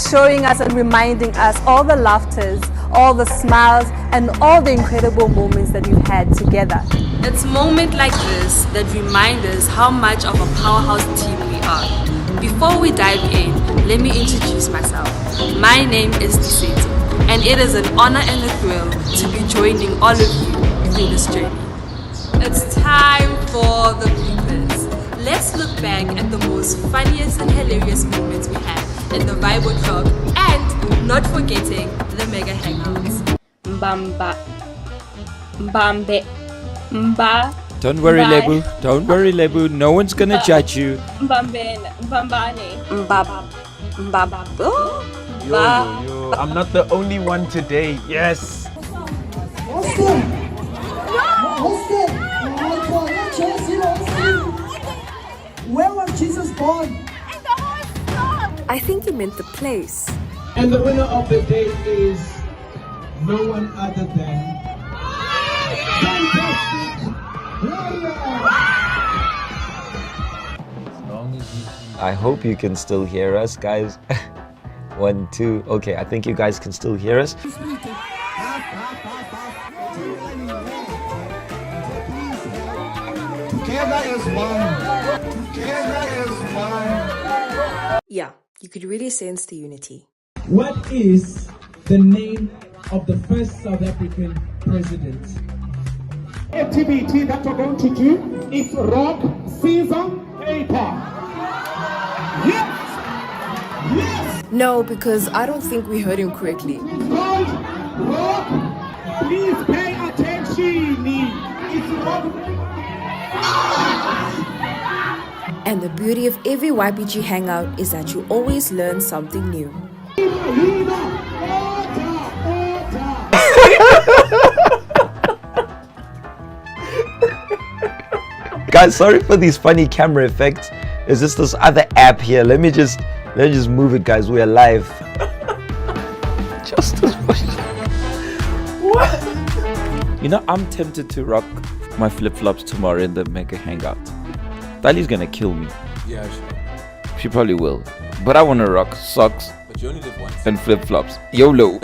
Showing us and reminding us all the laughters, all the smiles and all the incredible moments that we've had together. It's moments like this that remind us how much of a powerhouse team we are. Before we dive in, let me introduce myself. My name is Tiseti, and it is an honor and a thrill to be joining all of you through this journey. It's time for the bloopers. let's look back at the most funniest and hilarious moments we had in the Bible Club and not forgetting the mega hangouts. Mbamba. Mbambe. Mba. Don't worry, Bye. Lebu. Don't worry, Lebu. No one's gonna judge you. Mbambene. Mbambane. Mbaba. Mbaba. Yo. I'm not the only one today. Yes. Where was Jesus born? I think he meant the place. And the winner of the day is no one other than Fantastic I hope you can still hear us, guys. 1, 2. Okay, I think you guys can still hear us. Together is one. Together is one. Yeah, you could really sense the unity. What is the name of the first South African president? Activity that we're going to do is rock, scissors, paper. Yes! Yes! No, because I don't think we heard him correctly. Rock, rock. Please pay attention. It's rock. And the beauty of every YPG hangout is that you always learn something new. Guys, sorry for these funny camera effects. Is this other app here? Let me just move it, guys. We're live. Just as much. What? You know, I'm tempted to rock my flip-flops tomorrow in the mega hangout. Dali's gonna kill me. Yeah, sure. She probably will. But I wanna rock socks But you only live once. and flip-flops. YOLO.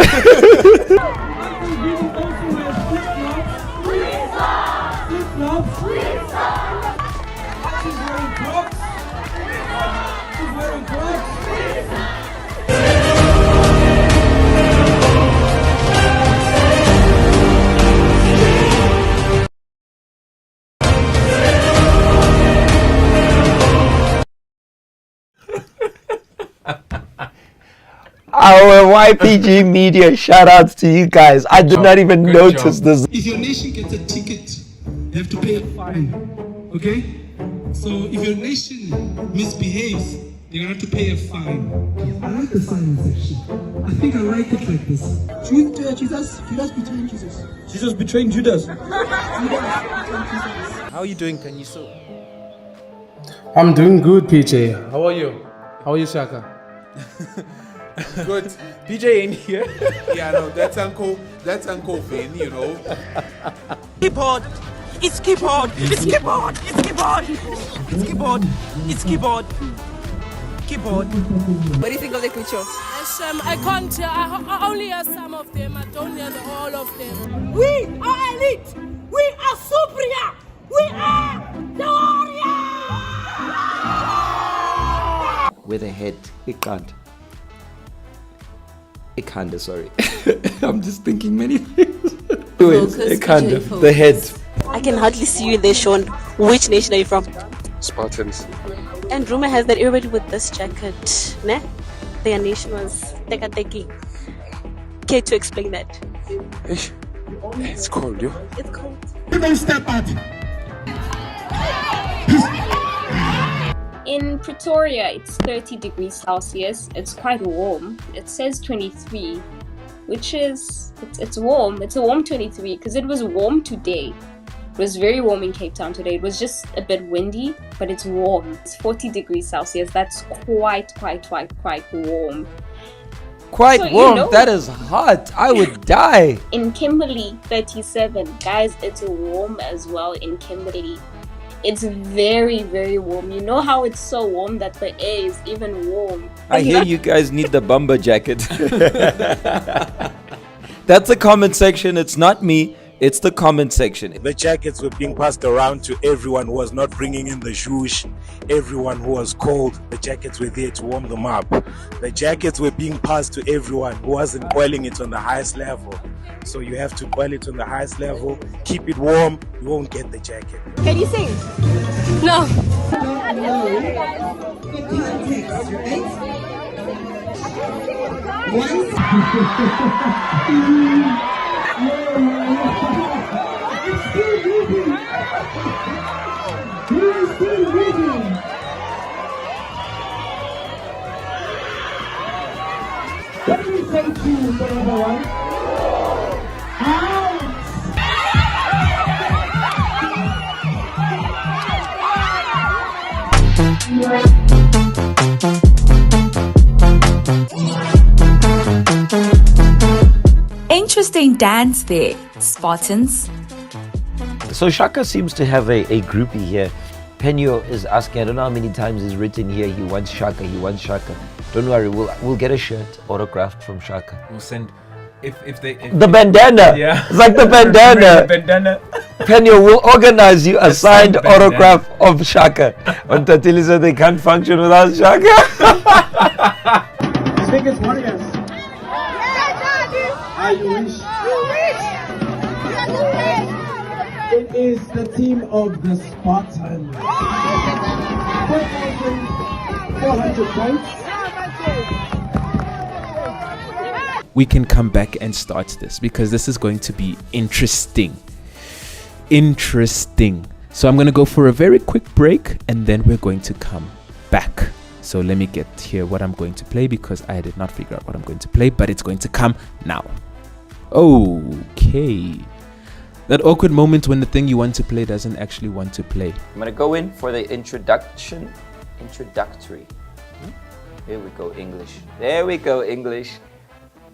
Our YPG media, shout outs to you guys. I did not even notice this. If your nation gets a ticket, you have to pay a fine. Okay? So if your nation misbehaves, you're going to have to pay a fine. I like the fine section. I think I like it like this. Judas betraying Jesus. Jesus betraying Judas. How are you doing, Kanyiso? I'm doing good, PJ. How are you? How are you, Shaka? Good. PJ ain't here. Yeah, no, that's Uncle Finn, you know. Keyboard! It's keyboard! It's keyboard! It's keyboard! It's keyboard! It's keyboard! Keyboard. What do you think of the cliché? I can't hear. I only hear some of them. I don't hear all of them. We are elite. We are superior. We are the warrior. With a head, it can't. It kinda, sorry. I'm just thinking many things. It kinda. The head. I can hardly see you in there, Sean. Which nation are you from? Spartans. And rumor has that everybody with this jacket, ne? Their nation was Teka Teki. Care to explain that? It's cold, yo. It's cold. You don't step out. In Pretoria, it's 30 degrees Celsius. It's quite warm. It says 23, which is, it's warm. It's a warm 23 because it was warm today. It was very warm in Cape Town today. It was just a bit windy, but it's warm. It's 40 degrees Celsius. That's quite warm. Quite So, warm. you know, That is hot. I would die. in Kimberley, 37. Guys, it's warm as well in Kimberley. It's very, very warm. You know how it's so warm that the air is even warm. I hear you guys need the bumper jacket. That's a comment section. It's not me. It's the comment section. The jackets were being passed around to everyone who was not bringing in the zhoosh, everyone who was cold. The jackets were there to warm them up. The jackets were being passed to everyone who wasn't boiling it on the highest level. So you have to boil it on the highest level, keep it warm, you won't get the jacket. Can you sing? No. What do you say to for number one? Interesting dance there, Spartans. So Shaka seems to have a groupie here. Penyo is asking, I don't know how many times he's written here, he wants Shaka. Don't worry, we'll get a shirt autographed from Shaka. We'll send if the bandana. Yeah. It's like the bandana. The bandana. Penyo will organize you a signed bandana. autograph of Shaka. On Tatili said they can't function without Shaka. Biggest warriors. You wish. It is the team of the Spartans. 4,400 points. We can come back and start this because this is going to be interesting. So I'm going to go for a very quick break and then we're going to come back. So let me get here what I'm going to play because I did not figure out what I'm going to play, but it's going to come now. Okay. That awkward moment when the thing you want to play doesn't actually want to play. I'm gonna go in for the introductory. Here we go, English. There we go, English.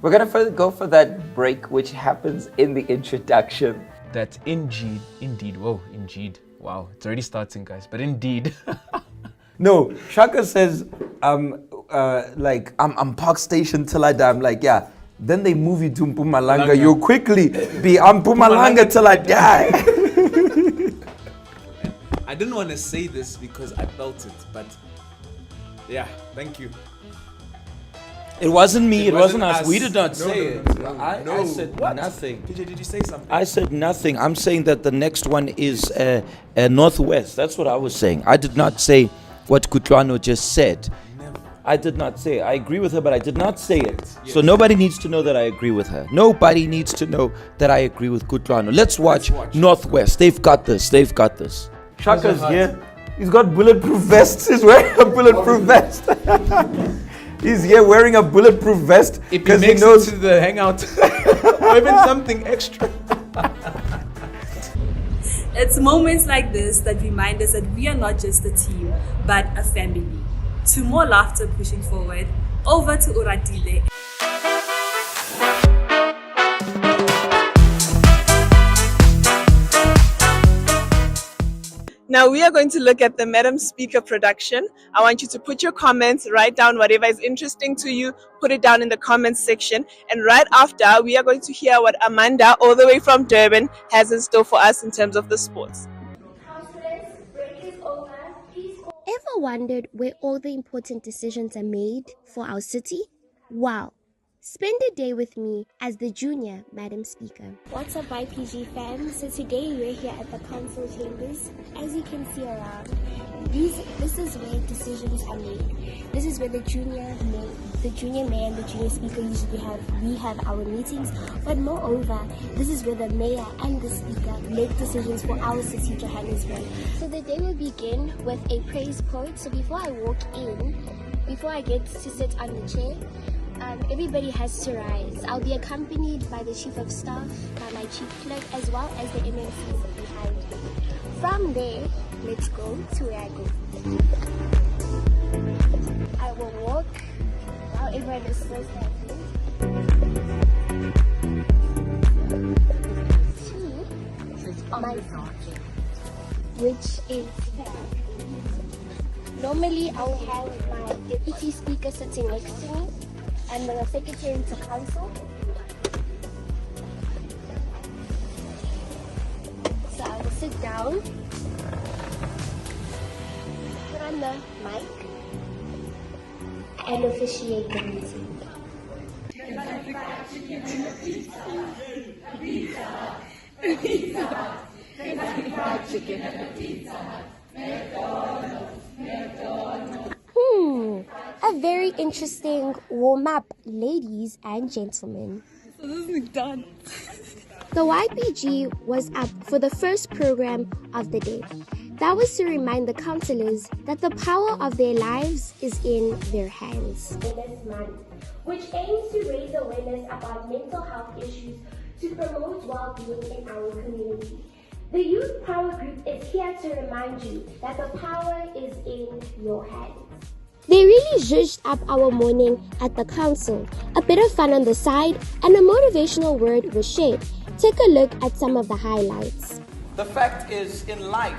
We're gonna go for that break which happens in the introduction. That indeed. Whoa, indeed. Wow, it's already starting, guys. But indeed. No, Shaka says, I'm Park Station till I die. I'm like, yeah. Then they move you to Mpumalanga. You quickly be Mpumalanga till I die. I didn't want to say this because I felt it, but yeah, thank you. It wasn't me, it wasn't us. We did not No, say no, it. no, I no. said What? nothing. PJ, did you say something? I said nothing. I'm saying that the next one is Northwest. That's what I was saying. I did not say what Kutlwano just said. I did not say it. I agree with her, but I did not say it. Yes. So nobody needs to know that I agree with her. Nobody needs to know that I agree with Kutlwano. Let's watch Northwest. They've got this. Shaka's here. He's got bulletproof vests. He's wearing a bulletproof vest. He's here wearing a bulletproof vest because he knows it to the hangout or even something extra. It's moments like this that remind us that we are not just a team, but a family. To more laughter pushing forward, over to Uratile. Now we are going to look at the Madam Speaker production. I want you to put your comments, write down whatever is interesting to you, put it down in the comments section. And right after, we are going to hear what Amanda, all the way from Durban, has in store for us in terms of the sports. Ever wondered where all the important decisions are made for our city? Wow! Spend a day with me as the junior Madam Speaker. What's up, YPG fans? So today we're here at the council chambers. As you can see around, this is where decisions are made. This is where the junior mayor and the junior speaker usually we have our meetings. But moreover, this is where the mayor and the speaker make decisions for our city, Johannesburg. So the day will begin with a praise quote. So before I walk in, before I get to sit on the chair, everybody has to rise. I'll be accompanied by the Chief of Staff, by my Chief Clerk, as well as the MMCs behind me. From there, let's go to where I go. I will walk while everyone is still standing to my seat, which is normally I will have my Deputy Speaker sitting next to me, and the Secretary to Council. sit down, put on the mic, and officiate the meeting. A very interesting warm-up, ladies and gentlemen. So this is done. The YPG was up for the first program of the day. That was to remind the counselors that the power of their lives is in their hands. This month, which aims to raise awareness about mental health issues to promote well-being in our community. The Youth Power Group is here to remind you that the power is in your hands. They really zhuzhed up our morning at the council. A bit of fun on the side and a motivational word was shared. Take a look at some of the highlights. The fact is, in life,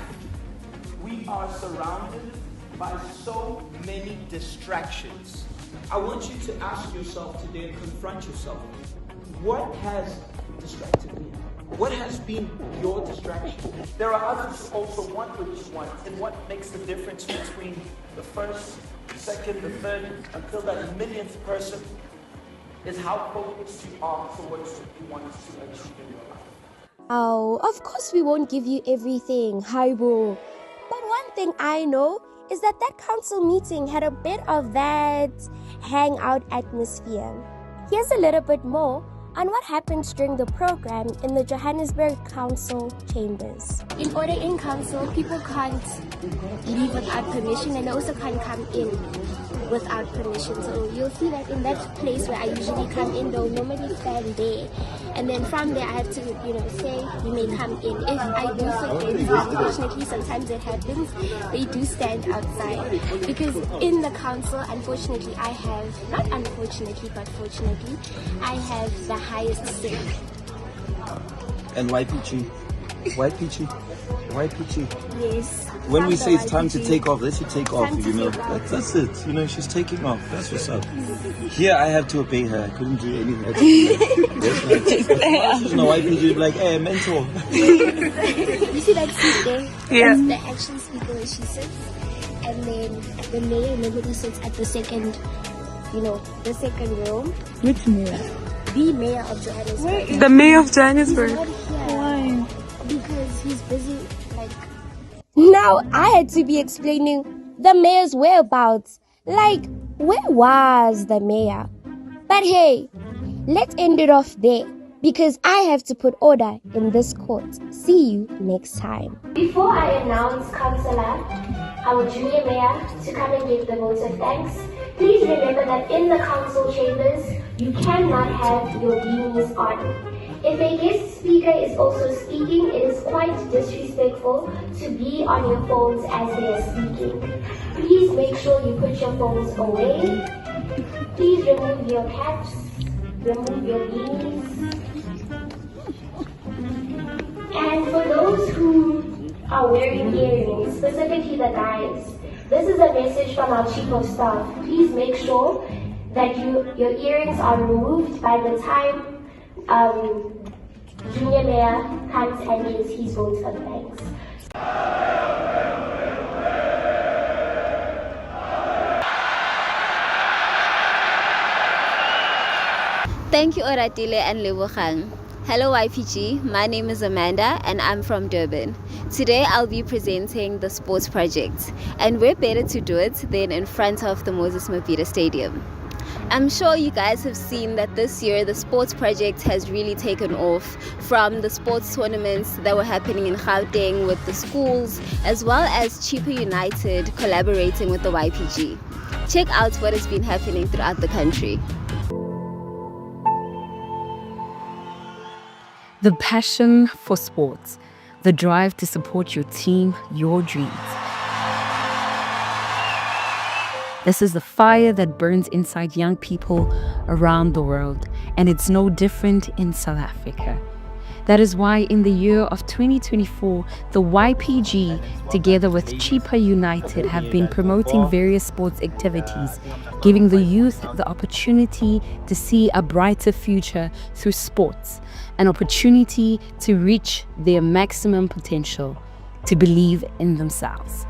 we are surrounded by so many distractions. I want you to ask yourself today and confront yourself. What has distracted me? What has been your distraction? There are others who also want what you want, and what makes the difference between the first, the second, the third, until that millionth person is how focused you are towards what you want to achieve in your life. Oh, of course we won't give you everything, Haibo. But one thing I know is that council meeting had a bit of that hangout atmosphere. Here's a little bit more on what happens during the program in the Johannesburg Council chambers. In order in council, people can't leave without permission and also can't come in without permission. So you'll see that in that place where I usually come in, they'll normally stand there. And then from there I have to, say you may come in. If I do forget, unfortunately sometimes it happens, they do stand outside. Because in the council, unfortunately, I have, not unfortunately, but fortunately, I have the highest say. And YPG. Yes. When we from say the it's time to YPG. take off, let you take off, Time to take off. That's it. She's taking off. That's what's up. Here, I had to obey her. I couldn't do anything. She's no YPG, be like, hey, mentor. You see that seat there? Yeah. That's the action speaker where she sits. And then the mayor normally sits at the second, the second row. Which mayor? The mayor of Johannesburg. The mayor of Johannesburg. He's not here. Why? Because he's busy, Now I had to be explaining the mayor's whereabouts. Where was the mayor? But hey, let's end it off there, because I have to put order in this court. See you next time. Before I announce Councillor, our junior mayor, to come and give the votes of thanks, please remember that in the council chambers, you cannot have your beanies on. If a guest speaker is also speaking, it is quite disrespectful to be on your phones as they are speaking. Please make sure you put your phones away. Please remove your caps, remove your beanies. And for those who are wearing earrings, specifically the guys, this is a message from our chief of staff. Please make sure that your earrings are removed by the time Junior Mayor comes and gives his vote of thanks. Thank you, Oratile and Lebogang. Hello YPG, my name is Amanda and I'm from Durban. Today I'll be presenting the sports project, and where better to do it than in front of the Moses Mabhida Stadium. I'm sure you guys have seen that this year the sports project has really taken off, from the sports tournaments that were happening in Gauteng with the schools, as well as Cheaper United collaborating with the YPG. Check out what has been happening throughout the country. The passion for sports, the drive to support your team, your dreams. This is the fire that burns inside young people around the world, and it's no different in South Africa. That is why in the year of 2024, the YPG, together with Cheaper United, have been promoting various sports activities, giving the youth the opportunity to see a brighter future through sports, an opportunity to reach their maximum potential, to believe in themselves.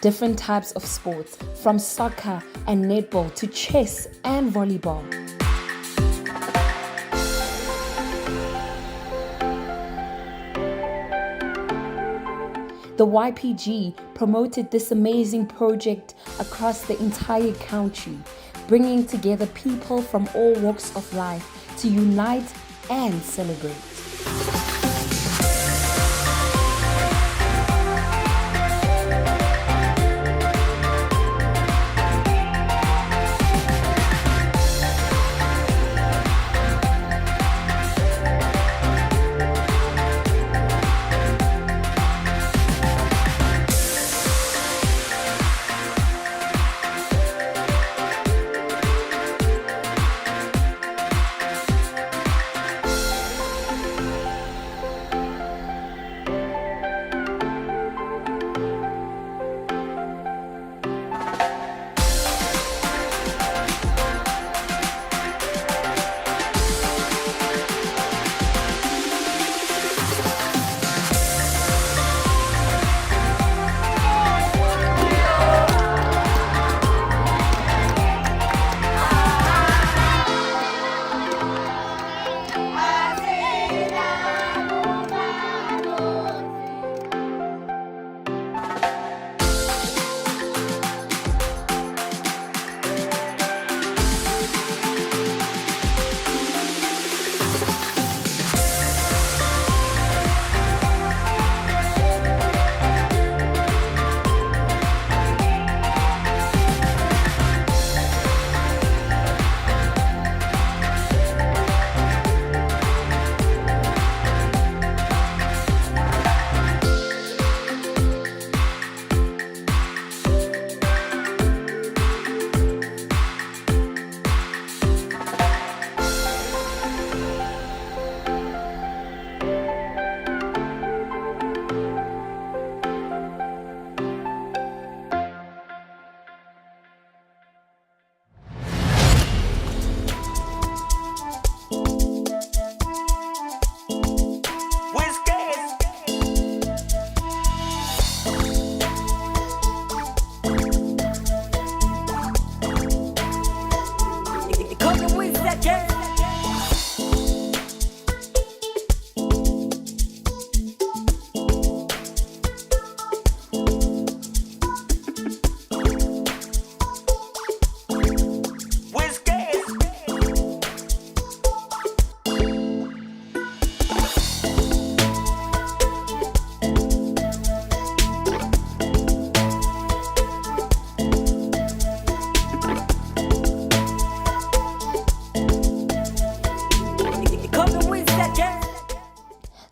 Different types of sports, from soccer and netball to chess and volleyball. The YPG promoted this amazing project across the entire country, bringing together people from all walks of life to unite and celebrate.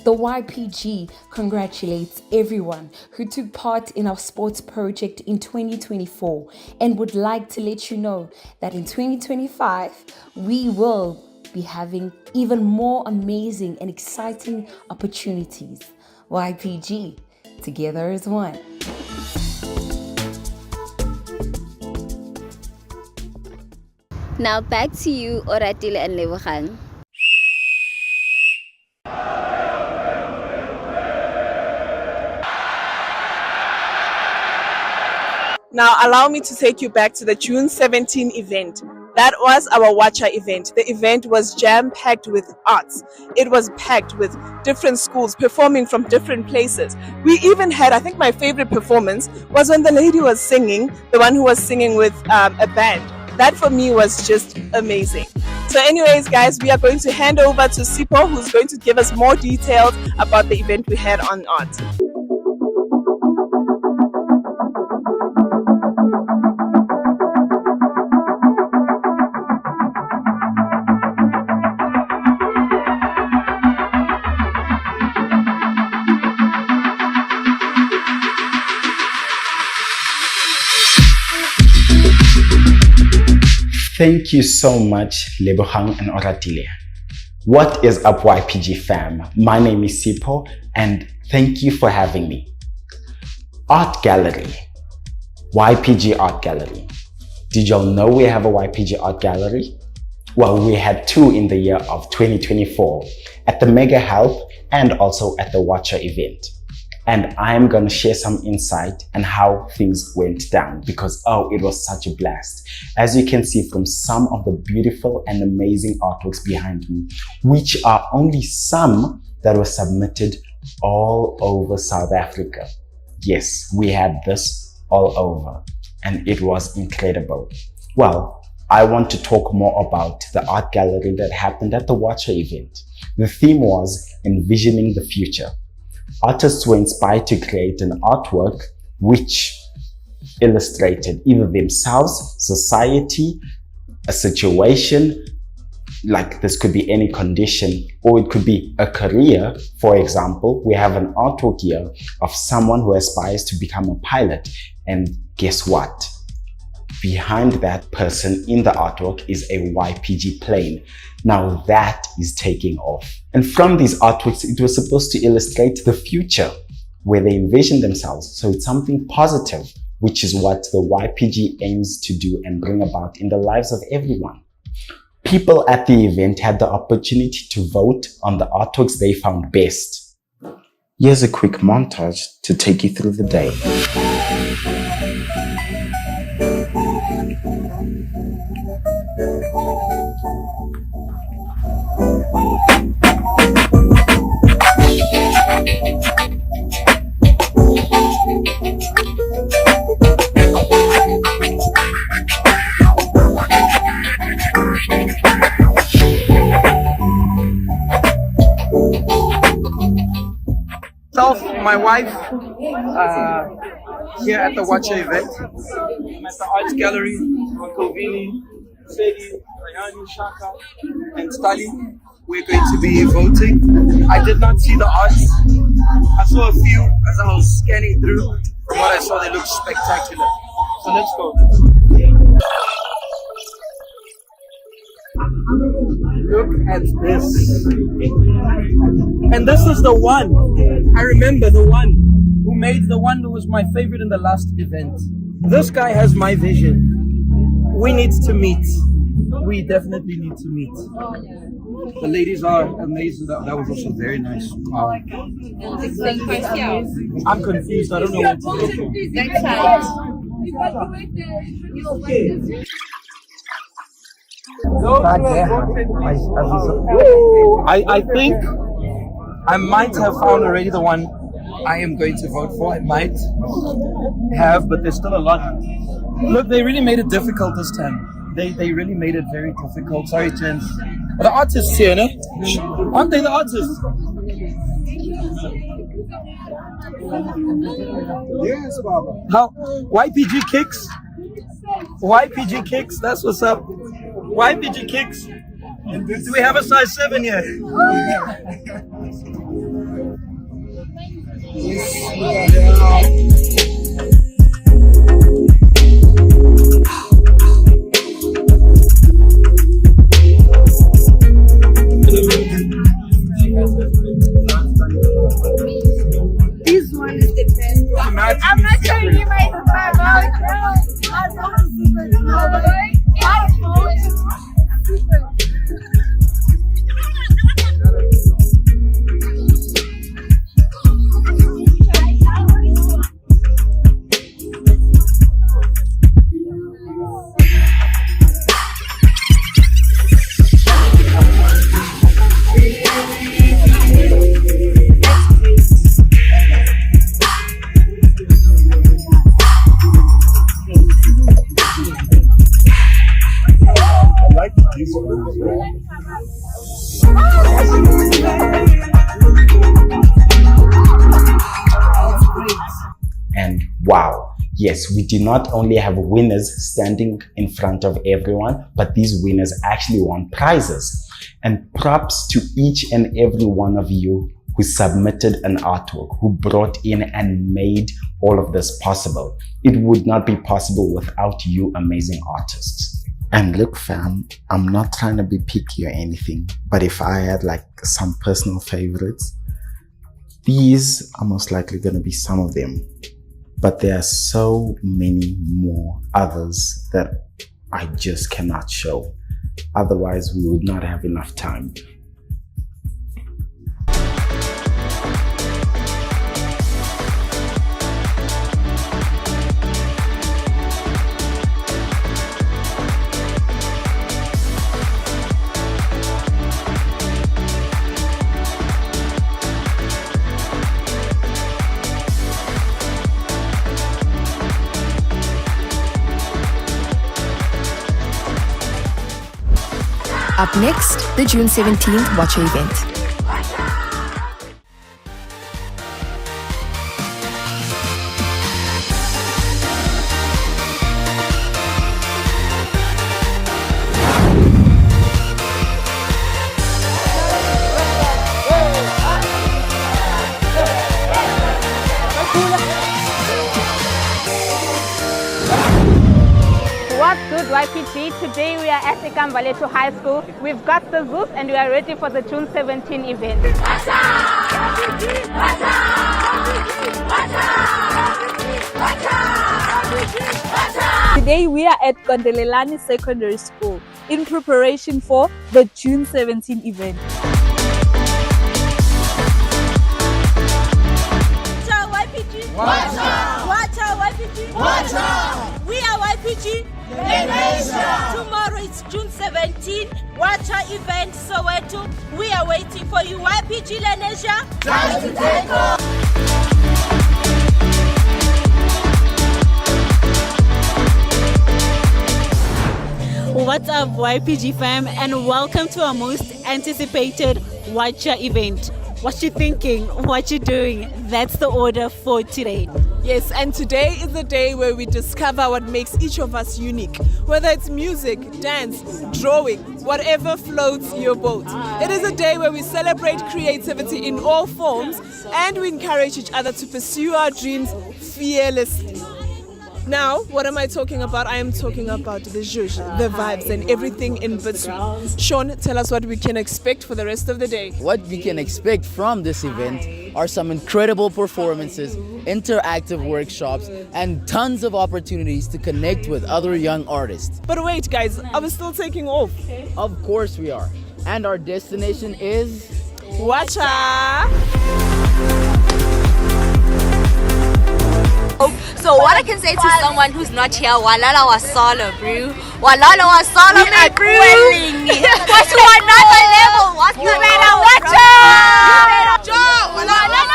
The YPG congratulates everyone who took part in our sports project in 2024 and would like to let you know that in 2025, we will be having even more amazing and exciting opportunities. YPG, together as one. Now back to you, Oratile and Lebogang. Now, allow me to take you back to the June 17 event. That was our Watcher event. The event was jam-packed with arts. It was packed with different schools performing from different places. We even had, I think my favorite performance was when the lady was singing, the one who was singing with a band. That for me was just amazing. So anyways, guys, we are going to hand over to Sipho, who's going to give us more details about the event we had on art. Thank you so much, Lebohang and Oratile. What is up, YPG fam? My name is Sipho, and thank you for having me. Art Gallery. YPG Art Gallery. Did y'all know we have a YPG Art Gallery? Well, we had two in the year of 2024, at the Mega Help and also at the Watcher event. And I'm going to share some insight on how things went down because, it was such a blast. As you can see from some of the beautiful and amazing artworks behind me, which are only some that were submitted all over South Africa. Yes, we had this all over and it was incredible. Well, I want to talk more about the art gallery that happened at the Watcher event. The theme was envisioning the future. Artists were inspired to create an artwork which illustrated either themselves, society, a situation, like this could be any condition, or it could be a career. For example, we have an artwork here of someone who aspires to become a pilot. And guess what? Behind that person in the artwork is a YPG plane. Now that is taking off. And from these artworks, it was supposed to illustrate the future where they envision themselves. So it's something positive, which is what the YPG aims to do and bring about in the lives of everyone. People at the event had the opportunity to vote on the artworks they found best. Here's a quick montage to take you through the day. My wife here at the Watcher event. I'm at the Arts Gallery, Uncle Vini, Sedi, Rayani, Shaka, and Stali. We're going to be voting. I did not see the arts. I saw a few as I was scanning through. From what I saw, they look spectacular. So let's go. Look at this. And this is the one. I remember the one who made the one that was my favorite in the last event. This guy has my vision. We need to meet. We definitely need to meet. The ladies are amazing. That was also very nice. Wow. I'm confused. I don't know what to do. I think I might have found already the one I am going to vote for. I might have, but there's still a lot. Look, they really made it difficult this time. They really made it very difficult. Sorry, gents. The artists here, no? Aren't they the artists? Yes, Baba. How? YPG kicks? YPG kicks, that's what's up. YPG kicks. Do we have a size 7 here? This one is the best. I'm not showing you my Yes, we do not only have winners standing in front of everyone, but these winners actually won prizes. And props to each and every one of you who submitted an artwork, who brought in and made all of this possible. It would not be possible without you amazing artists. And look fam, I'm not trying to be picky or anything, but if I had like some personal favorites, these are most likely going to be some of them. But there are so many more others that I just cannot show. Otherwise, we would not have enough time. Up next, the June 17th Watcher event. What's good, YPG? Today we are at Ekambaletu High School. We've got the Zeus and we are ready for the June 17 event. Today we are at Gondelelani Secondary School in preparation for the June 17 event. YPG! Watch out, YPG! Watch out! We are YPG! Tomorrow it's June 17, Watcher event Soweto. We are waiting for you, YPG Lenesia. Time to take off! What's up, YPG fam, and welcome to our most anticipated Watcher event. What you thinking? What you doing? That's the order for today. Yes, and today is the day where we discover what makes each of us unique. Whether it's music, dance, drawing, whatever floats your boat. It is a day where we celebrate creativity in all forms and we encourage each other to pursue our dreams fearlessly. Now, what am I talking about? I am talking about the zhuzh, the vibes, and everything in between. Sean, tell us what we can expect for the rest of the day. What we can expect from this event are some incredible performances, interactive workshops, and tons of opportunities to connect with other young artists. But wait, guys, are we still taking off? Of course we are. And our destination is... Watcha! So what I can say to someone who's not here, Walala Wasala, bro. Walala Wasala, me, bro. What's to another level? What's the better? Watch out! Walala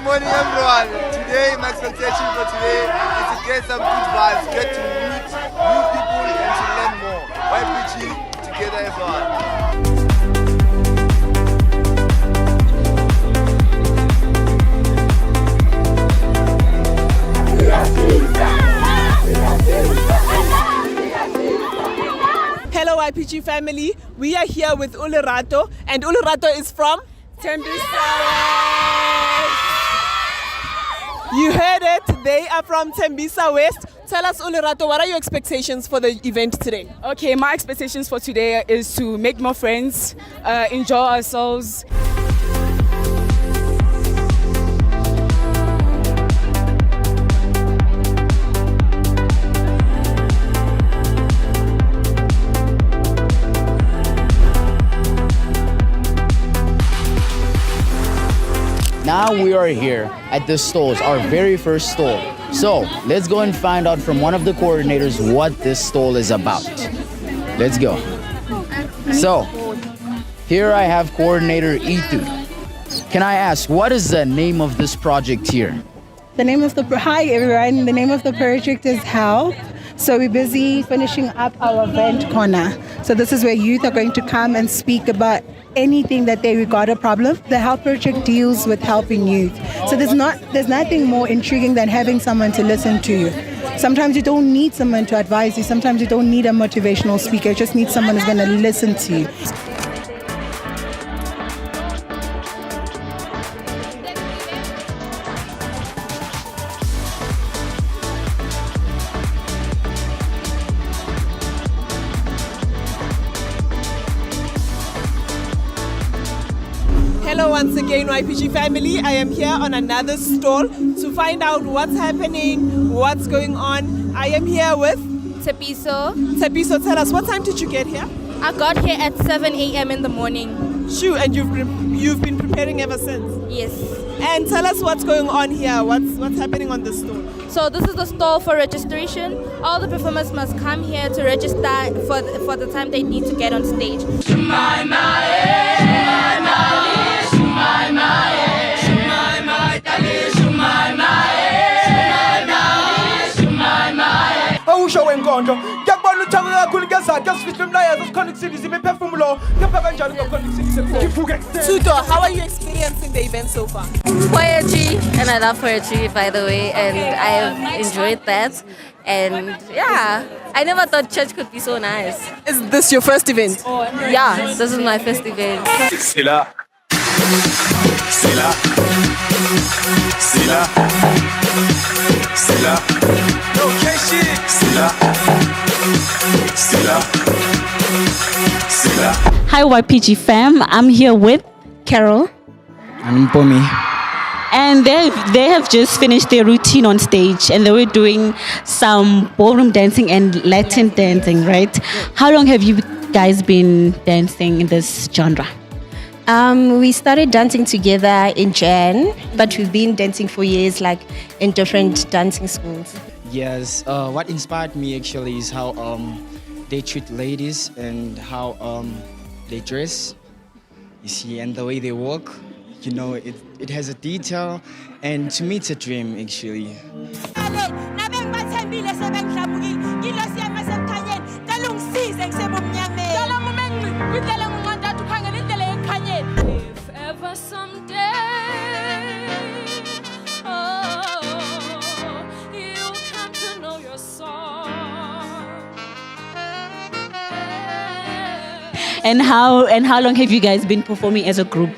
Morning everyone. Today my expectation for today is to get some good vibes, get to meet new people and to learn more. YPG together everyone. Hello YPG family, we are here with Ulerato and Ulerato is from Tembisa. You heard it, they are from Tembisa West. Tell us, Ulerato, what are your expectations for the event today? Okay, my expectations for today is to make more friends, enjoy ourselves. Now we are here at the stalls, our very first stall. So let's go and find out from one of the coordinators what this stall is about. Let's go. So here I have coordinator Itu. Can I ask, what is the name of this project here? Hi everyone, the name of the project is Help. So we're busy finishing up our event corner. So this is where youth are going to come and speak about anything that they regard a problem. The Help Project deals with helping youth. So there's nothing more intriguing than having someone to listen to you. Sometimes you don't need someone to advise you. Sometimes you don't need a motivational speaker. You just need someone who's going to listen to you. Hello once again, YPG family. I am here on another stall to find out what's happening, what's going on. I am here with Tepiso. Tepiso, tell us, what time did you get here? I got here at 7 a.m. in the morning. Shoo, and you've been preparing ever since? Yes. And tell us what's going on here. What's happening on this stall? So this is the stall for registration. All the performers must come here to register for the time they need to get on stage. awusho wenkondlo ngiyakubona uthaka kakhulu ngezakhe asifihle umlayezo sikhona ukusilisa imiphefumulo ngapha kanjalo ngakhona ukusilisa ngivuke Tuto, how are you experiencing the event so far? Poetry, and I love poetry, by the way, and I've enjoyed that. And yeah, I never thought church could be so nice. Is this your first event? Yeah, this is my first event. Sila. Sila. Sila. Sila. Location. Sila. Sila. Sila. Hi YPG fam, I'm here with Carol. I'm Pomi. And they have just finished their routine on stage and they were doing some ballroom dancing and Latin dancing, right? How long have you guys been dancing in this genre? We started dancing together in Jan, but we've been dancing for years, like in different dancing schools. Yes, what inspired me actually is how they treat ladies and how they dress, you see, and the way they walk. You know, it has a detail, and to me it's a dream actually. If ever someday you come to know your song. And how long have you guys been performing as a group?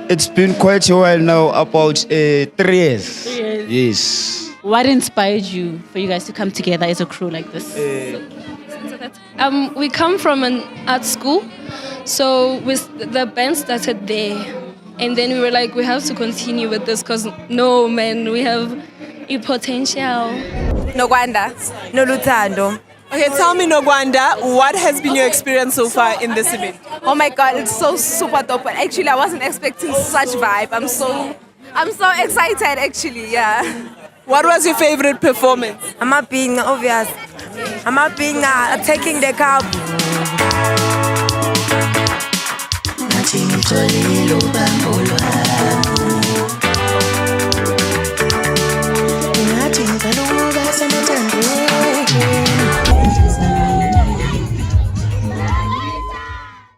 It's been quite a while now, about 3 years. 3 years. Yes. What inspired you for you guys to come together as a crew like this? We come from an art school, so with the band started there, and then we were like, we have to continue with this because no man, we have a potential. Nogwanda, Nolutando. Okay, tell me, Nogwanda, what has been your experience so far in this event? Oh my God, it's so super dope. But actually, I wasn't expecting such vibe. I'm so excited, actually. Yeah. What was your favorite performance? I'm not being obvious. I'm not being taking the cup.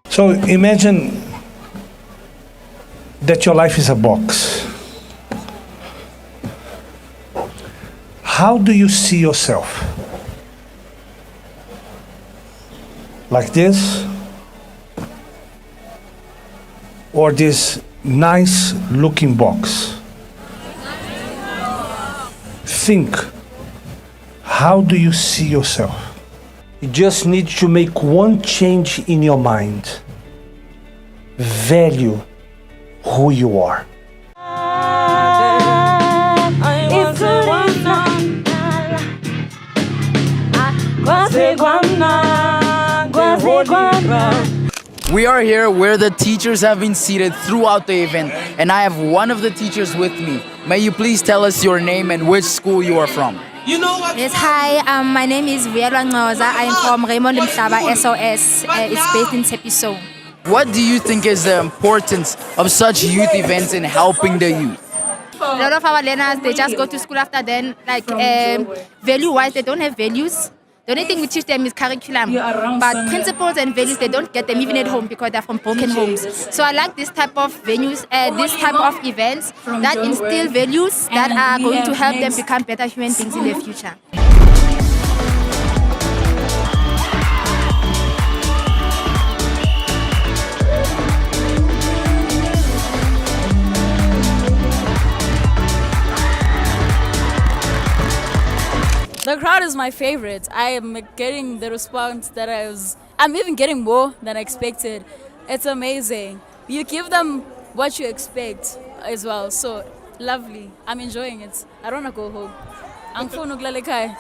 So imagine that your life is a box. How do you see yourself? Like this? Or this nice looking box? Think, how do you see yourself? You just need to make one change in your mind. Value who you are. We are here where the teachers have been seated throughout the event, and I have one of the teachers with me. May you please tell us your name and which school you are from? You know what? Yes, hi. My name is Vuyelwa Ngoza. I'm from Raymond Mhlaba SOS. It's based in Tepiso. What do you think is the importance of such youth events in helping the youth? A lot of our learners, they just go to school after then, like value-wise, they don't have values. The only thing we teach them is curriculum, but principles and values, they don't get them even at home because they're from broken homes. So I like this type of venues, this type of events that instill values that are going to help them become better human beings in the future. The crowd is my favorite. I am getting the response that I'm even getting more than I expected. It's amazing. You give them what you expect as well. So lovely. I'm enjoying it. I don't want to go home. Angifuni ukulala ekhaya.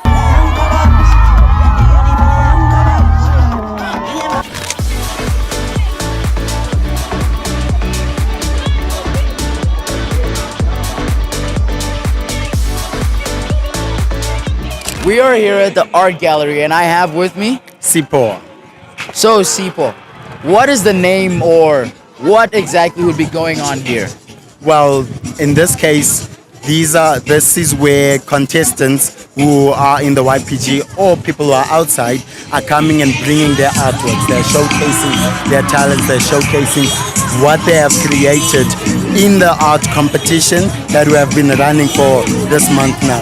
We are here at the art gallery and I have with me Sipo. So Sipo, what is the name or what exactly would be going on here? Well, in this case, this is where contestants who are in the YPG or people who are outside are coming and bringing their artworks. They're showcasing their talents, they're showcasing what they have created in the art competition that we have been running for this month now.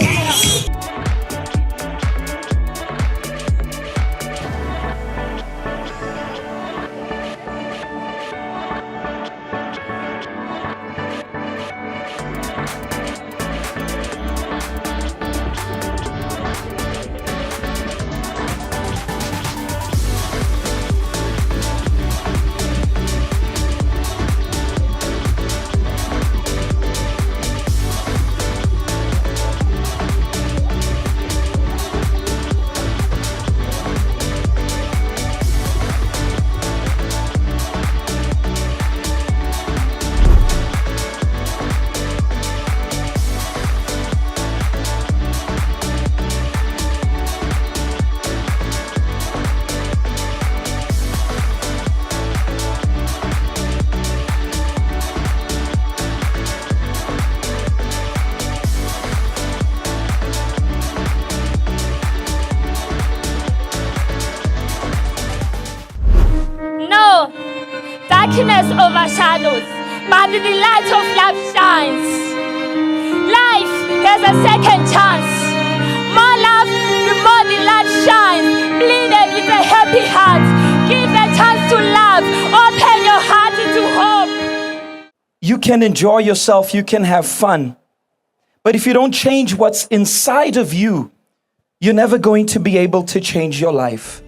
Darkness overshadows, but the light of love shines. Life has a second chance. More love, the more the light shines. Bleeding with a happy heart. Give a chance to love. Open your heart into hope. You can enjoy yourself, you can have fun. But if you don't change what's inside of you, you're never going to be able to change your life.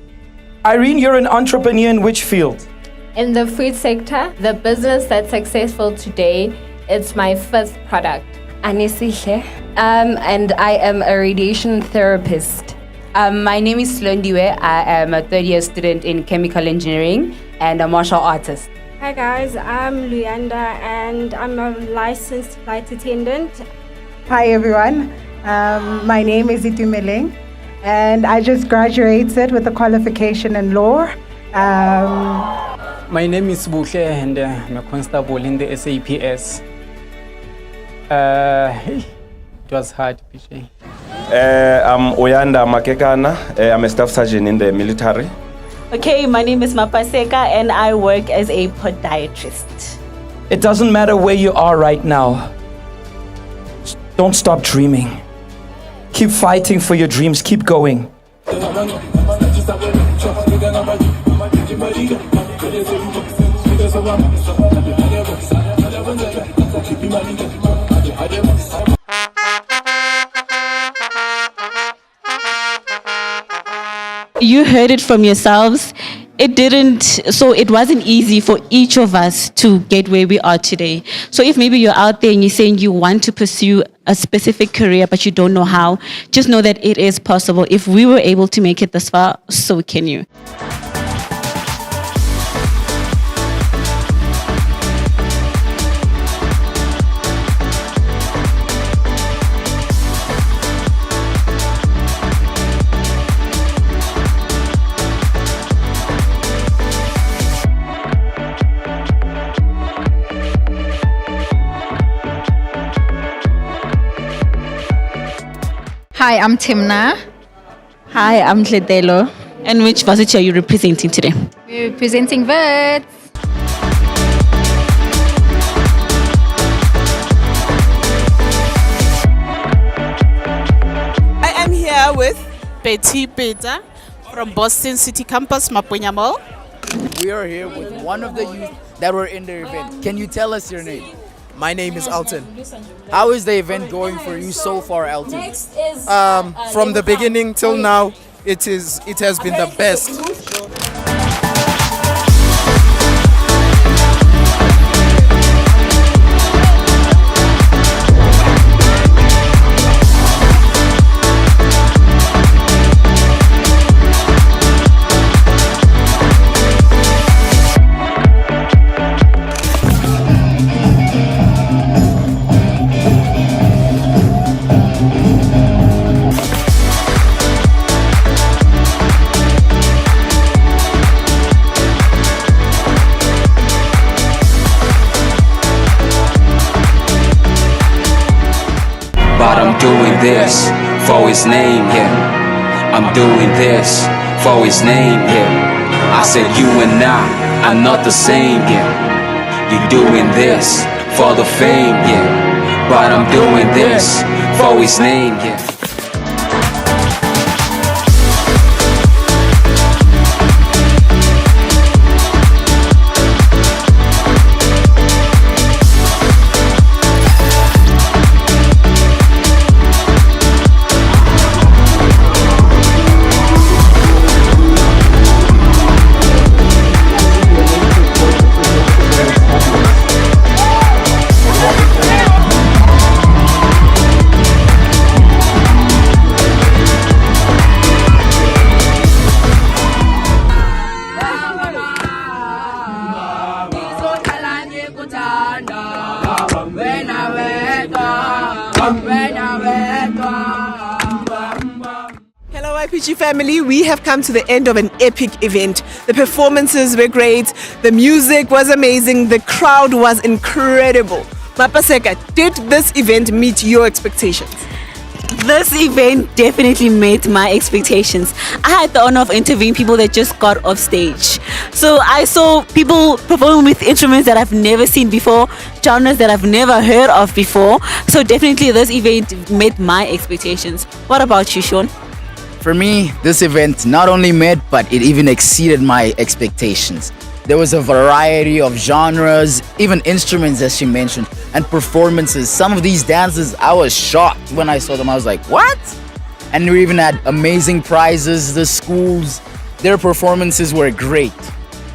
Irene, you're an entrepreneur in which field? In the food sector, the business that's successful today, it's my first product. Anesihle, and I am a radiation therapist. My name is Slondiwe. I am a third-year student in chemical engineering and a martial artist. Hi guys, I'm Luyanda and I'm a licensed flight attendant. Hi everyone, my name is Itumeleng and I just graduated with a qualification in law. My name is Buhle and I'm a constable in the SAPS. It was hard, PJ. I'm Oyanda Makekana. I'm a staff sergeant in the military. Okay, my name is Mapaseka and I work as a podiatrist. It doesn't matter where you are right now. Don't stop dreaming. Keep fighting for your dreams. Keep going. You heard it from yourselves. It wasn't easy for each of us to get where we are today. So if maybe you're out there and you're saying you want to pursue a specific career but you don't know how, just know that it is possible. If we were able to make it this far, so can you. Hi, I'm Timna. Hi, I'm Tletelo. And which varsity are you representing today? We're representing Verts. I am here with Betty Beta from Boston City Campus, Maponya Mall. We are here with one of the youth that were in the event. Can you tell us your name? My name is Alton. How is the event going for you so far, Alton? From the beginning till now, it has been the best. But I'm doing this for his name, yeah. I'm doing this for his name, yeah. I said you and I are not the same, yeah. You're doing this for the fame, yeah. But I'm doing this for his name, yeah. Hello YPG family, we have come to the end of an epic event. The performances were great, the music was amazing, the crowd was incredible. Mapaseka, did this event meet your expectations? This event definitely met my expectations. I had the honor of interviewing people that just got off stage. So I saw people performing with instruments that I've never seen before, genres that I've never heard of before. So definitely this event met my expectations. What about you, Sean? For me, this event not only met, but it even exceeded my expectations. There was a variety of genres, even instruments as she mentioned, and performances. Some of these dances, I was shocked when I saw them. I was like, what? And we even had amazing prizes. The schools, their performances were great.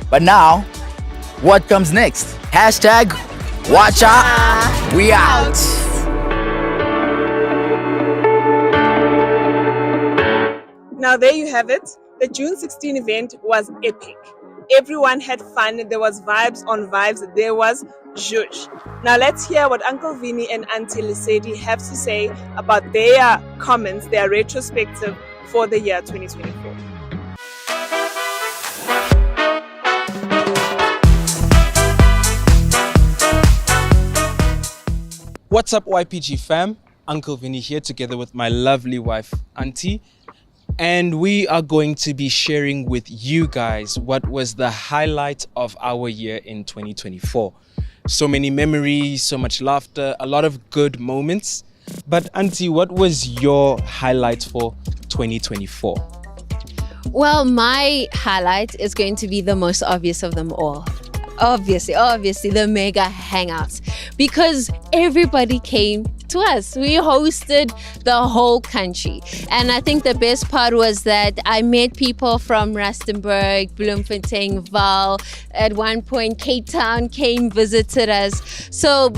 But now, what comes next? Hashtag, watch out, we out. Now there you have it. The June 16 event was epic. Everyone had fun. There was vibes on vibes. There was zhuzh. Now let's hear what Uncle Vinny and Auntie Lesedi have to say about their comments, their retrospective for the year 2024. What's up YPG fam? Uncle Vinny here together with my lovely wife Auntie. And we are going to be sharing with you guys what was the highlight of our year in 2024. So many memories, so much laughter, a lot of good moments. But Auntie, what was your highlight for 2024? Well, my highlight is going to be the most obvious of them all. Obviously, the mega hangouts. Because everybody came to us. We hosted the whole country. And I think the best part was that I met people from Rustenburg, Bloemfontein, Vaal. At one point, Cape Town came, visited us. So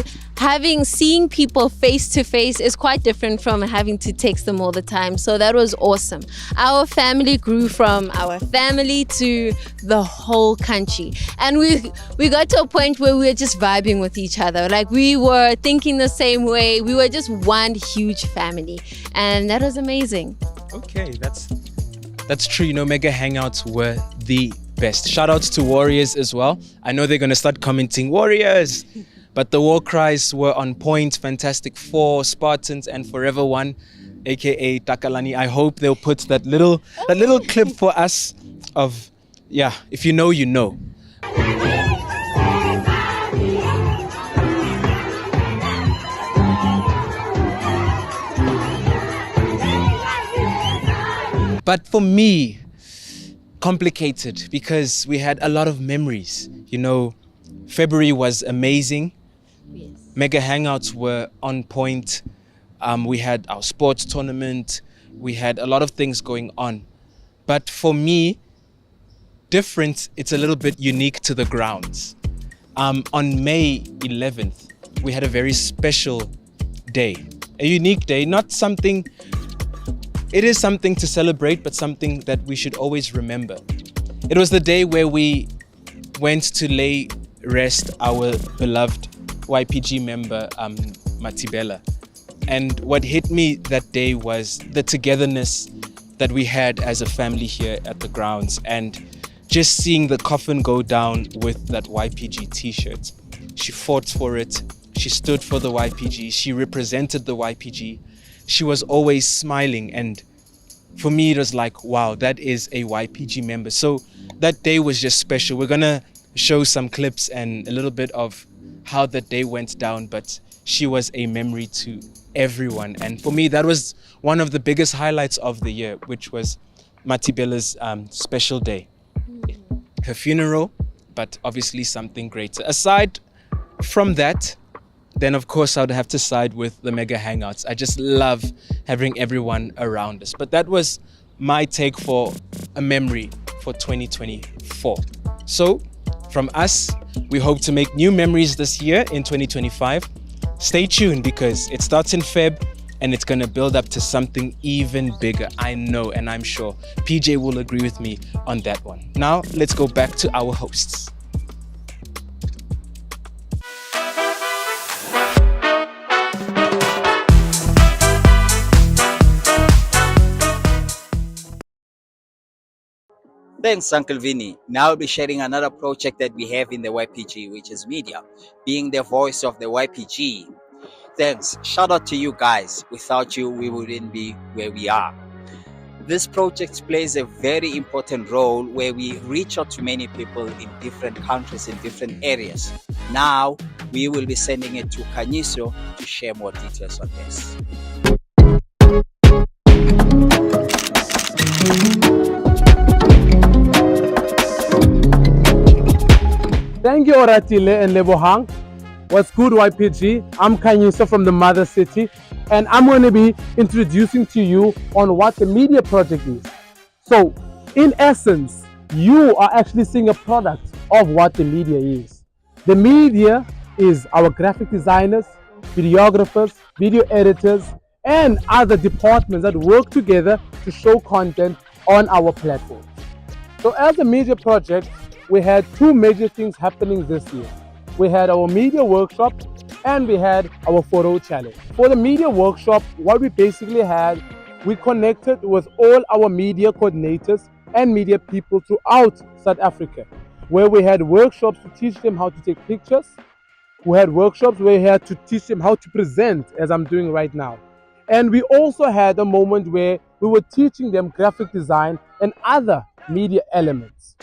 seeing people face to face is quite different from having to text them all the time. So that was awesome. Our family grew from our family to the whole country. And we got to a point where we were just vibing with each other. Like we were thinking the same way. We were just one huge family. And that was amazing. Okay, that's true. You know, mega hangouts were the best. Shout outs to Warriors as well. I know they're going to start commenting Warriors. But the war cries were on point. Fantastic Four, Spartans, and Forever One. aka Takalani. I hope they'll put that little clip for us of, yeah, if you know, you know. But for me, complicated because we had a lot of memories. You know, February was amazing. Yes. Mega hangouts were on point. We had our sports tournament. We had a lot of things going on. But for me, different, it's a little bit unique to the grounds. On May 11th, we had a very special day. A unique day, not something... It is something to celebrate, but something that we should always remember. It was the day where we went to lay rest our beloved YPG member, Matibela. And what hit me that day was the togetherness that we had as a family here at the grounds, and just seeing the coffin go down with that YPG t-shirt. She fought for it. She stood for the YPG. She represented the YPG. She was always smiling, and for me it was like, wow, that is a YPG member. So that day was just special. We're gonna show some clips and a little bit of how that day went down, but she was a memory to everyone. And for me, that was one of the biggest highlights of the year, which was Matibela's special day. Her funeral, but obviously something greater. Aside from that, then of course I would have to side with the mega hangouts. I just love having everyone around us. But that was my take for a memory for 2024. So from us, we hope to make new memories this year in 2025. Stay tuned because it starts in Feb and it's going to build up to something even bigger. I know, and I'm sure PJ will agree with me on that one. Now let's go back to our hosts. Thanks, Uncle Vinny. Now I'll be sharing another project that we have in the YPG, which is media, being the voice of the YPG. Thanks. Shout out to you guys. Without you, we wouldn't be where we are. This project plays a very important role where we reach out to many people in different countries, in different areas. Now, we will be sending it to Kanyiso to share more details on this. Thank you, Oratile and Lebohang. What's good, YPG? I'm Kanyiso from the Mother City, and I'm going to be introducing to you on what the media project is. So, in essence, you are actually seeing a product of what the media is. The media is our graphic designers, videographers, video editors, and other departments that work together to show content on our platform. So as a media project, we had two major things happening this year. We had our media workshop and we had our photo challenge. For the media workshop, what we basically had, we connected with all our media coordinators and media people throughout South Africa, where we had workshops to teach them how to take pictures. We had workshops where we had to teach them how to present, as I'm doing right now. And we also had a moment where we were teaching them graphic design and other media elements.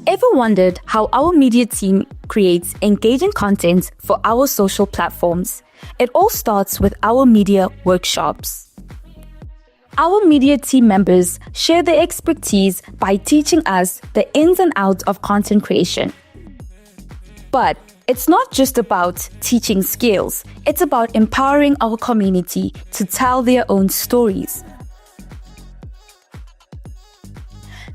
Ever wondered how our media team creates engaging content for our social platforms? It all starts with our media workshops. Our media team members share their expertise by teaching us the ins and outs of content creation. But it's not just about teaching skills, it's about empowering our community to tell their own stories.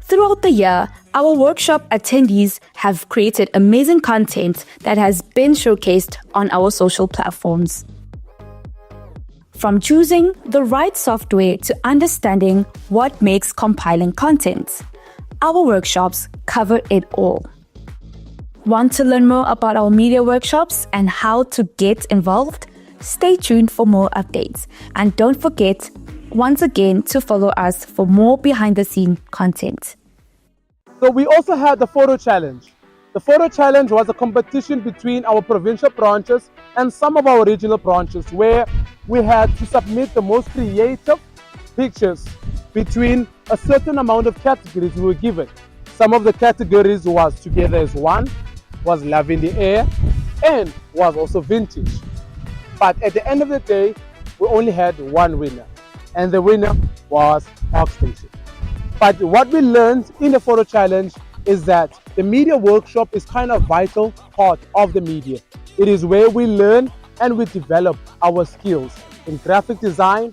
Throughout the year, our workshop attendees have created amazing content that has been showcased on our social platforms. From choosing the right software to understanding what makes compiling content, our workshops cover it all. Want to learn more about our media workshops and how to get involved? Stay tuned for more updates. And don't forget, once again, to follow us for more behind-the-scene content. So we also had the photo challenge. The photo challenge was a competition between our provincial branches and some of our regional branches where we had to submit the most creative pictures between a certain amount of categories we were given. Some of the categories was Together as One, was Love in the Air, and was also Vintage. But at the end of the day, we only had one winner, and the winner was Archangels. But what we learned in the photo challenge is that the media workshop is kind of vital part of the media. It is where we learn and we develop our skills in graphic design,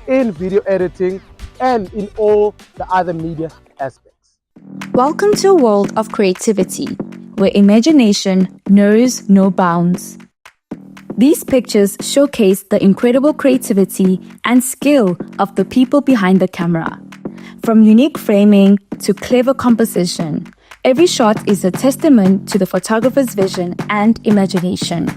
in video editing, and in all the other media aspects. Welcome to a world of creativity, where imagination knows no bounds. These pictures showcase the incredible creativity and skill of the people behind the camera. From unique framing to clever composition, every shot is a testament to the photographer's vision and imagination.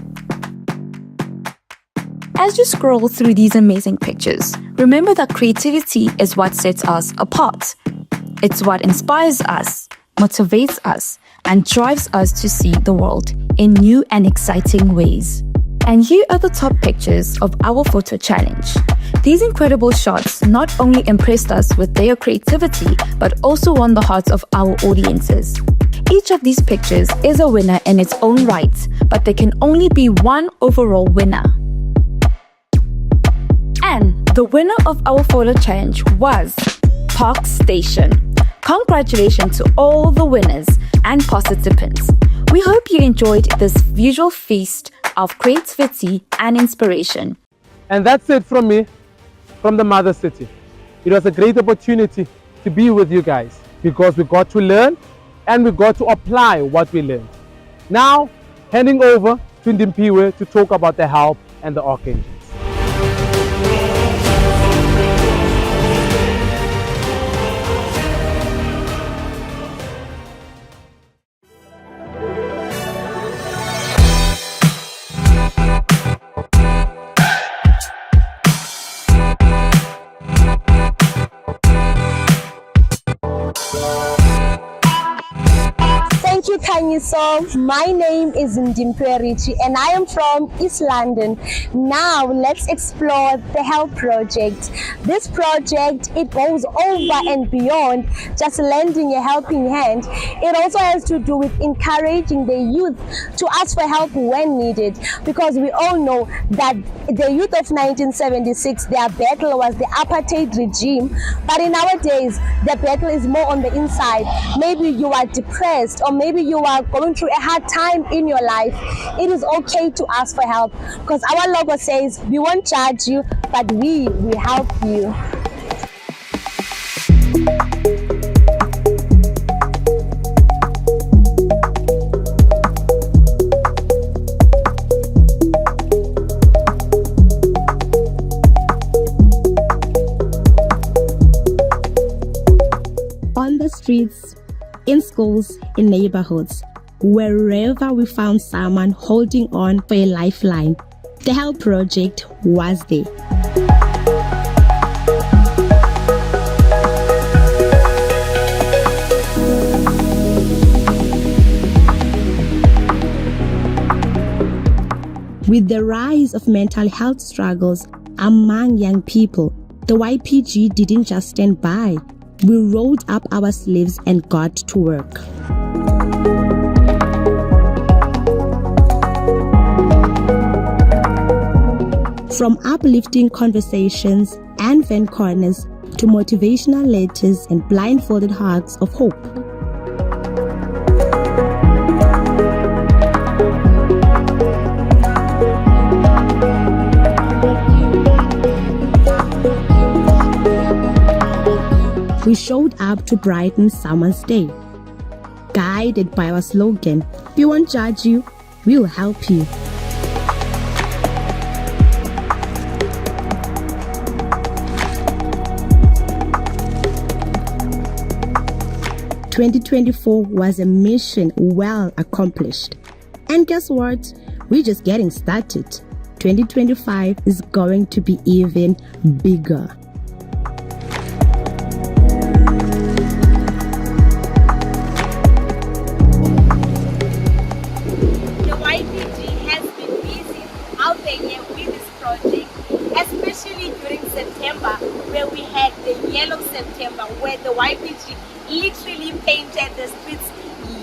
As you scroll through these amazing pictures, remember that creativity is what sets us apart. It's what inspires us, motivates us, and drives us to see the world in new and exciting ways. And here are the top pictures of our photo challenge. These incredible shots not only impressed us with their creativity, but also won the hearts of our audiences. Each of these pictures is a winner in its own right, but there can only be one overall winner. And the winner of our photo challenge was Park Station. Congratulations to all the winners and participants. We hope you enjoyed this visual feast of creativity and inspiration. And that's it from me, from the Mother City. It was a great opportunity to be with you guys because we got to learn and we got to apply what we learned. Now, handing over to Ndimpiwe to talk about the help and the Archangels. So my name is Ndimpiwe and I am from East London. Now let's explore the Help Project. This project, it goes over and beyond just lending a helping hand. It also has to do with encouraging the youth to ask for help when needed, because we all know that the youth of 1976, their battle was the apartheid regime, but in our days the battle is more on the inside. Maybe you are depressed, or maybe you are going through a hard time in your life. It is okay to ask for help, because our logo says we won't judge you, but we will help you. On the streets, in schools, in neighborhoods, wherever we found someone holding on for a lifeline, the Help Project was there. With the rise of mental health struggles among young people, the YPG didn't just stand by. We rolled up our sleeves and got to work. From uplifting conversations and fan corners to motivational letters and blindfolded hugs of hope. We showed up to brighten someone's day, guided by our slogan, "We won't judge you, we'll help you." "2024 was a mission well accomplished. And guess what? We're just getting started. 2025 is going to be even bigger. especially during September, where we had the Yellow September, where the YPG literally painted the streets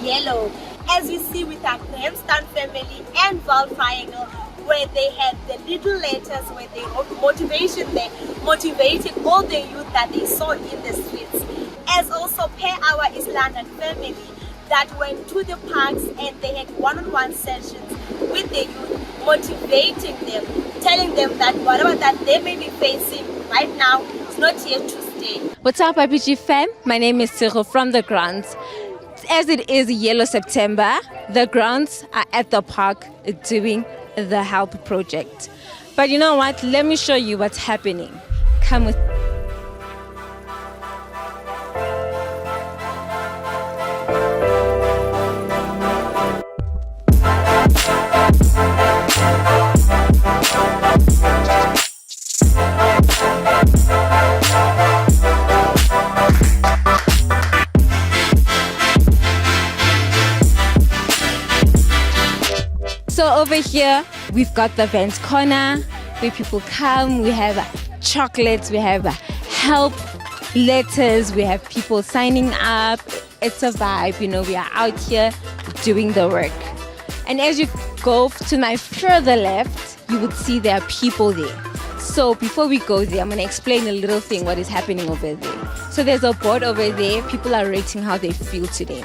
yellow. As you see with our Grahamstown family and Val Triangle, where they had the little letters where they wrote motivation there, motivated all the youth that they saw in the streets. As also per our East London family that went to the parks and they had one-on-one sessions with the youth, motivating them, telling them that whatever that they may be facing right now is not here to stay. What's up, YPG fam? My name is Cyril from the grounds. As it is Yellow September, the grounds are at the park doing the help project. But you know what? Let me show you what's happening. Come with. So over here, we've got the event corner where people come. We have chocolates, we have help letters, we have people signing up. It's a vibe, you know, we are out here doing the work. And as you go to my further left, you would see there are people there. So before we go there, I'm going to explain a little thing what is happening over there. So there's a board over there. People are rating how they feel today.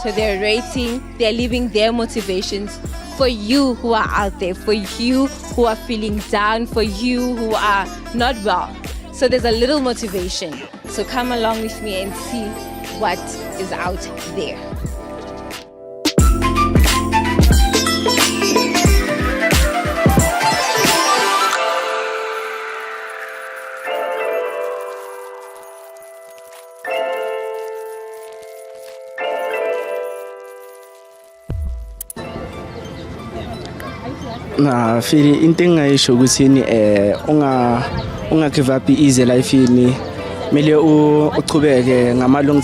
So they're rating, they're leaving their motivations for you who are out there, for you who are feeling down, for you who are not well. So there's a little motivation. So come along with me and see what is out there. Na fili into engayisho ukuthi unga give up easy life ini mele uchubeke ngama long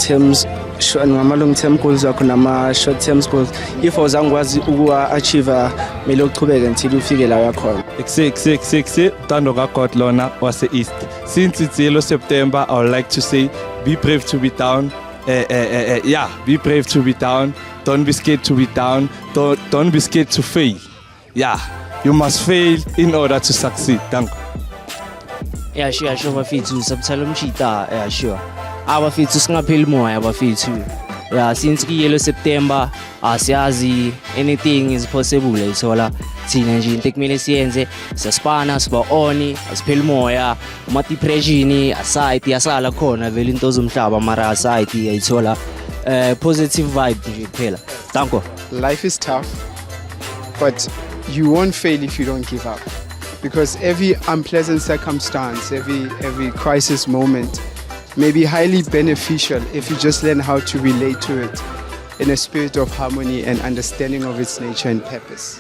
term goals wakho nama short term goals if awuzangwazi ukuwa achieve mele uchubeke until ufike la uyakhona. Six Tando God lona wase East. Since it's Yellow September, I would like to say be brave to be down. Be brave to be down. Don't be scared to be down. Don't be scared to fail. Yeah, you must fail in order to succeed. Thank you. Yeah, sure, bafethu sabuthala umshita. Yeah, sure. Abafethu singapheli moya bafethu. Yeah, since Yellow September, asiyazi anything is possible. Ithola thina nje into ekumele siyenze, siyaspana, siba on, asipheli moya, uma depression aside yasala khona vele into zomhlaba mara aside ithola positive vibe nje kuphela. Thank you. Life is tough, but you won't fail if you don't give up, because every unpleasant circumstance, every crisis moment may be highly beneficial if you just learn how to relate to it in a spirit of harmony and understanding of its nature and purpose.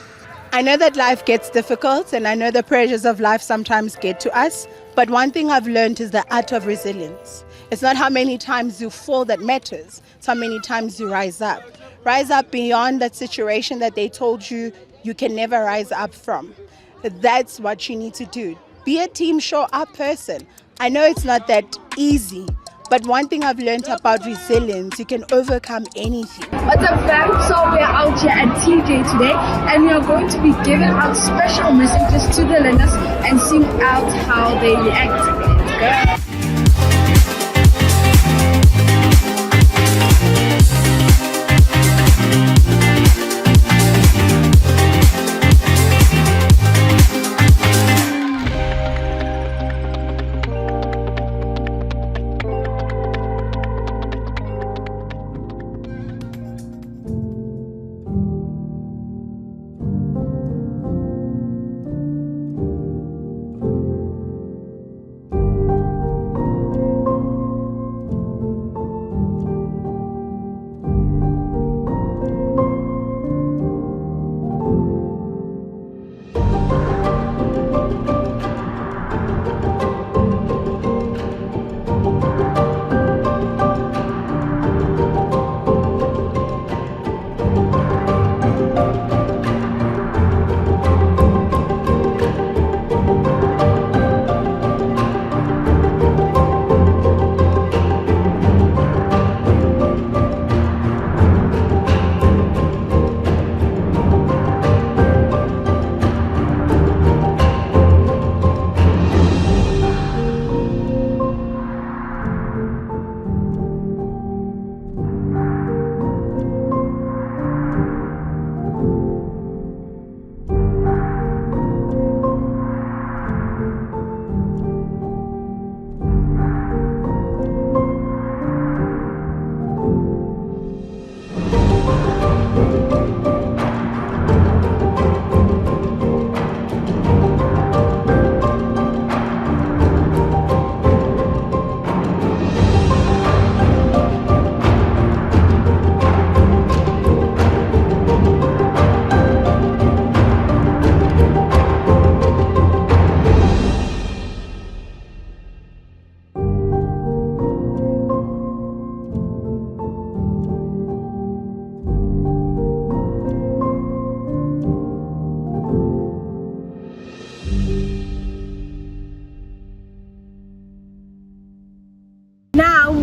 I know that life gets difficult and I know the pressures of life sometimes get to us, but one thing I've learned is the art of resilience. It's not how many times you fall that matters, it's how many times you rise up. Rise up beyond that situation that they told you you can never rise up from. That's what you need to do. Be a team show up person. I know it's not that easy, but one thing I've learned about resilience, you can overcome anything. What's up, fam? So we're out here at TJ today, and we are going to be giving out special messages to the learners and seeing out how they react. Let's go.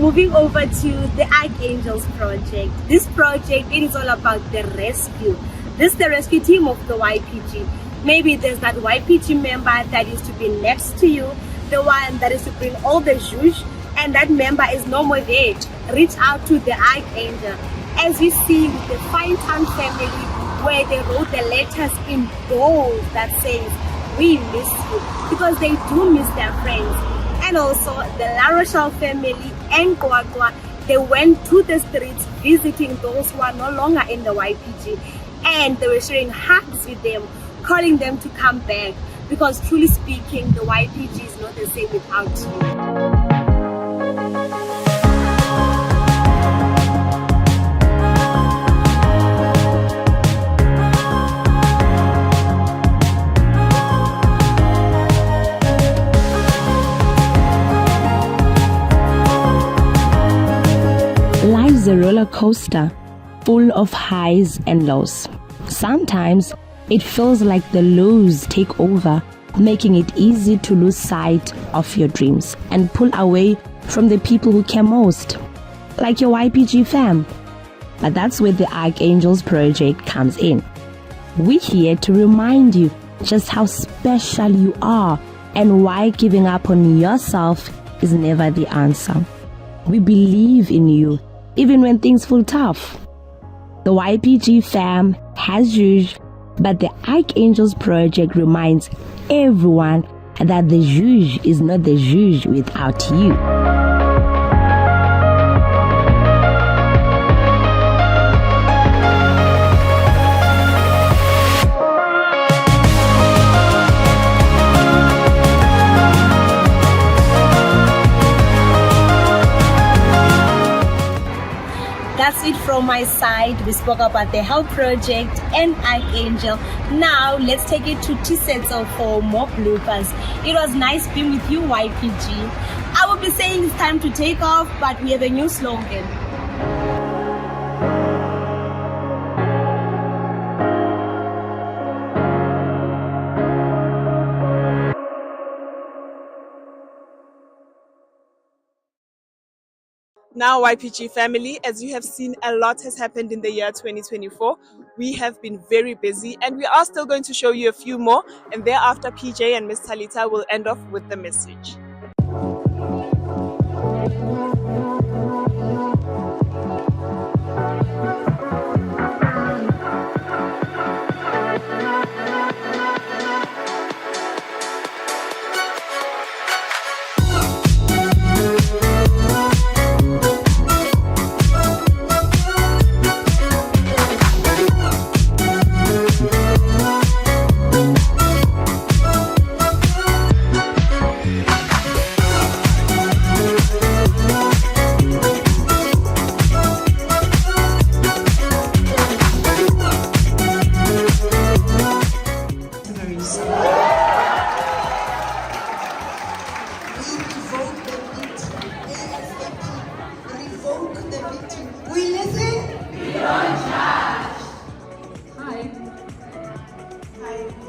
moving over to the Archangels project. This project, it is all about the rescue. This is the rescue team of the YPG. Maybe there's that YPG member that used to be next to you, the one that is to bring all the zhuzh, and that member is no more there. Reach out to the Archangel. As we see with the Fine Town family, where they wrote the letters in bold that says, "We miss you," because they do miss their friends. And also the La Rochelle family and Kwakwa, they went to the streets visiting those who are no longer in the YPG, and they were sharing hugs with them, calling them to come back, because truly speaking, the YPG is not the same without you. Life's a roller coaster, full of highs and lows. Sometimes it feels like the lows take over, making it easy to lose sight of your dreams and pull away from the people who care most, like your YPG fam. But that's where the Archangels project comes in. We're here to remind you just how special you are and why giving up on yourself is never the answer. We believe in you, even when things feel tough. The YPG fam has zhuzh, but the Archangels project reminds everyone that the zhuzh is not the zhuzh without you. That's it from my side. We spoke about the Help Project and Archangel. Now let's take it to Tisetso for more bloopers. It was nice being with you, YPG. I will be saying it's time to take off, but we have a new slogan. Now, YPG family, as you have seen, a lot has happened in the year 2024. We have been very busy, and we are still going to show you a few more, and thereafter PJ and Miss Talita will end off with the message.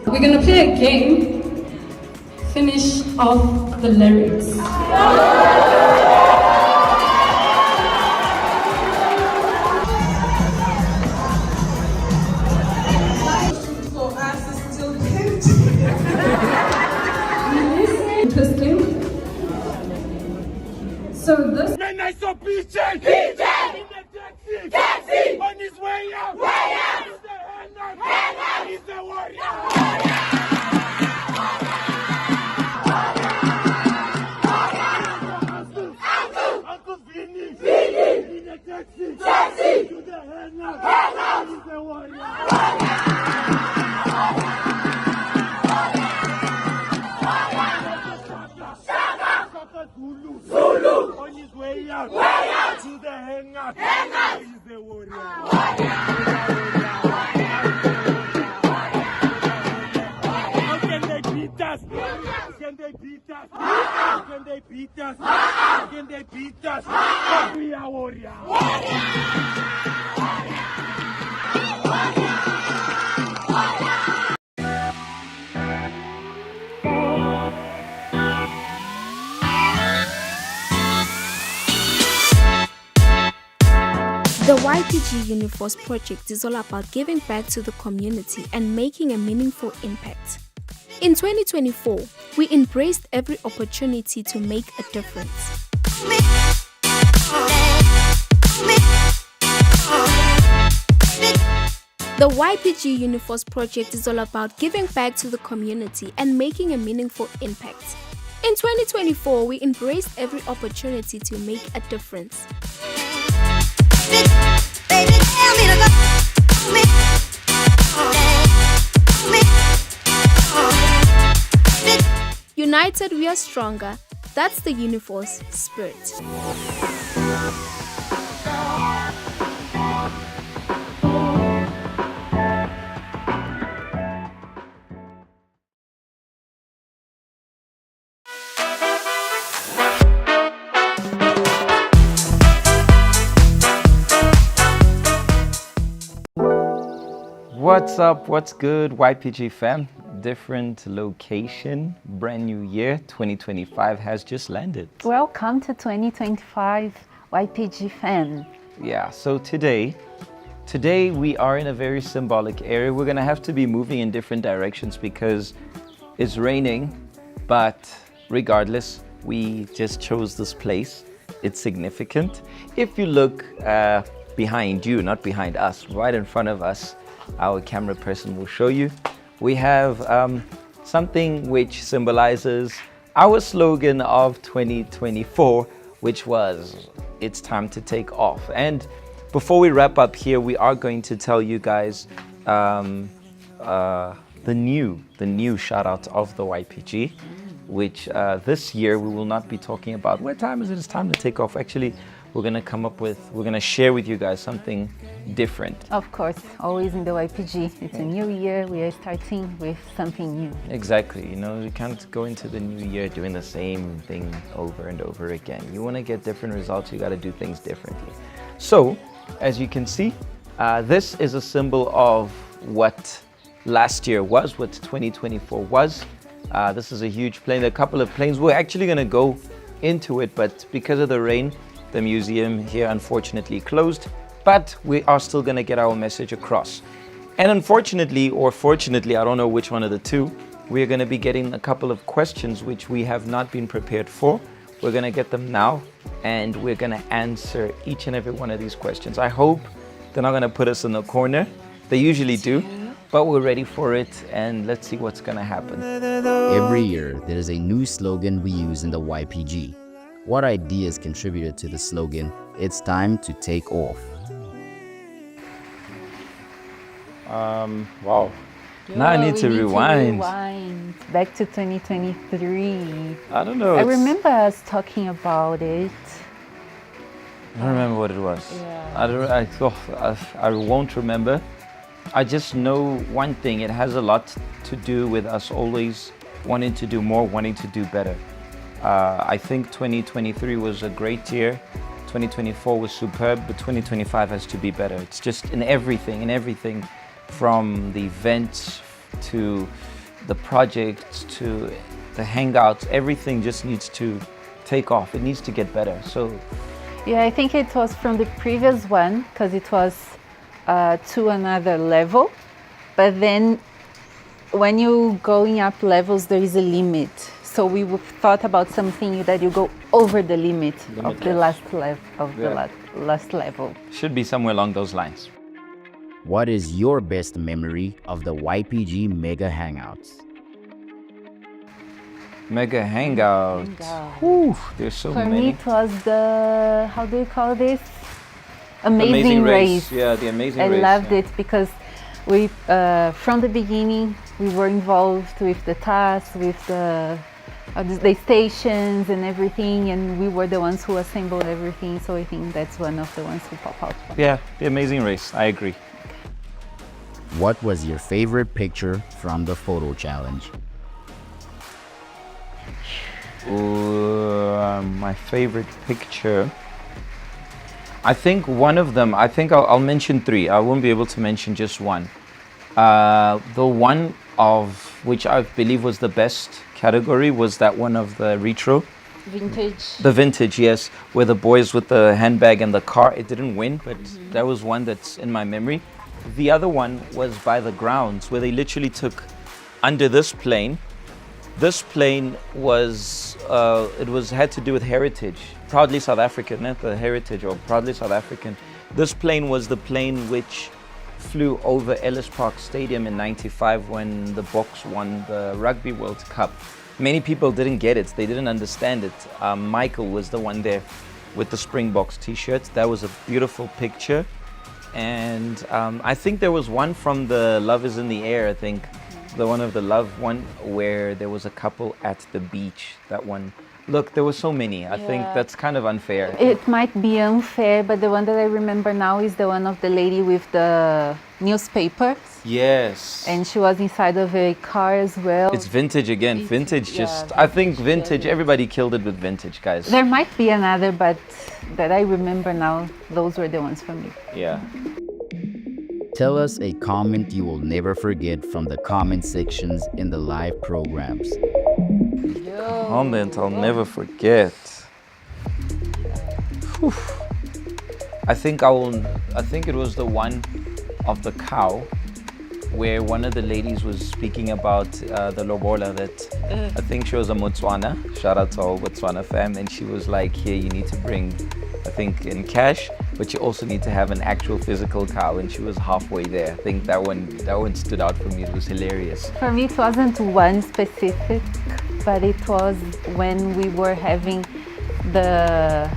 We're gonna play a game, finish off the lyrics. For us is still interesting. So this man I saw PJ in the taxi on his way out. He's the hangout. He's the warrior. Uncle Vinny in the taxi to the hangout. He's the warrior. Zulu on his way out to the hangout. He's the warrior. How can they beat us? Can they beat us? Can they beat us? Can they beat us? But we are warrior. The YPG Uniforce project is all about giving back to the community and making a meaningful impact. In 2024, we embraced every opportunity to make a difference. The YPG Uniforce project is all about giving back to the community and making a meaningful impact. In 2024, we embraced every opportunity to make a difference. United we are stronger. That's the Uniforce spirit. What's up? What's good, YPG fam? Different location, brand new year, 2025 has just landed. Welcome to 2025 YPG fam. Yeah, so today we are in a very symbolic area. We're gonna have to be moving in different directions because it's raining, but regardless, we just chose this place. It's significant. If you look behind you, not behind us, right in front of us, our camera person will show you. We have something which symbolizes our slogan of 2024, which was, it's time to take off. And before we wrap up here, we are going to tell you guys the new shout out of the YPG, which this year we will not be talking about what time is it, it's time to take off. Actually, we're gonna share with you guys something different. Of course, always in the YPG, it's a new year, we are starting with something new. Exactly, you know, you can't go into the new year doing the same thing over and over again. You wanna get different results, you gotta do things differently. So, as you can see, this is a symbol of what last year was, what 2024 was. This is a huge plane, a couple of planes. We're actually gonna go into it, but because of the rain, the museum here unfortunately closed, but we are still gonna get our message across. And unfortunately, or fortunately, I don't know which one of the two, we're gonna be getting a couple of questions which we have not been prepared for. We're gonna get them now, and we're gonna answer each and every one of these questions. I hope they're not gonna put us in the corner. They usually do, but we're ready for it, and let's see what's gonna happen. Every year, there is a new slogan we use in the YPG. What ideas contributed to the slogan, "It's time to take off"? Wow. Now I need to rewind. Back to 2023. I don't know. I remember us talking about it. I don't remember what it was. Yeah. I won't remember. I just know one thing. It has a lot to do with us always wanting to do more, wanting to do better. I think 2023 was a great year. 2024 was superb, but 2025 has to be better. It's just in everything from the events to the projects to the hangouts, everything just needs to take off. It needs to get better. So Yeah, I think it was from the previous one because it was to another level. But then when you going up levels, there is a limit. So we thought about something that you go over the limit of the last level. Should be somewhere along those lines. What is your best memory of the YPG Mega Hangouts? Mega Hangout. Whew, there's so many. For me, it was the, how do you call this? Amazing Race. Yeah, the Amazing Race. I loved it because we, from the beginning, we were involved with the tasks, with the stations and everything, and we were the ones who assembled everything. So I think that's one of the ones who pop out. Yeah, the Amazing Race. I agree. What was your favorite picture from the photo challenge? My favorite picture. I think one of them, I'll mention three. I won't be able to mention just one. The one of which I believe was the best category was that one of the retro. Vintage. The vintage, yes, where the boys with the handbag and the car. It didn't win, but that was one that's in my memory. The other one was by the grounds, where they literally took under this plane. This plane was had to do with heritage, proudly South African, not the heritage or proudly South African. This plane was the plane which flew over Ellis Park Stadium in '95 when the Boks won the Rugby World Cup. Many people didn't get it, they didn't understand it. Michael was the one there with the Springboks t-shirt. That was a beautiful picture. And I think there was one from the Love is in the Air, I think. The one of the love one where there was a couple at the beach, that one. Look, there were so many. I think that's kind of unfair. It might be unfair, but the one that I remember now is the one of the lady with the newspaper. Yes. And she was inside of a car as well. It's vintage again. Vintage I think vintage, everybody killed it with vintage, guys. There might be another, but that I remember now, those were the ones for me. Yeah. Tell us a comment you will never forget from the comment sections in the live programs. Comment I'll never forget. Whew. I think it was the one of the cow where one of the ladies was speaking about the lobola that I think she was a Motswana. Shout out to our Botswana fam. And she was like, here you need to bring, I think, in cash, but you also need to have an actual physical cow. And she was halfway there. I think that one stood out for me. It was hilarious. For me, it wasn't one specific, but it was when we were having the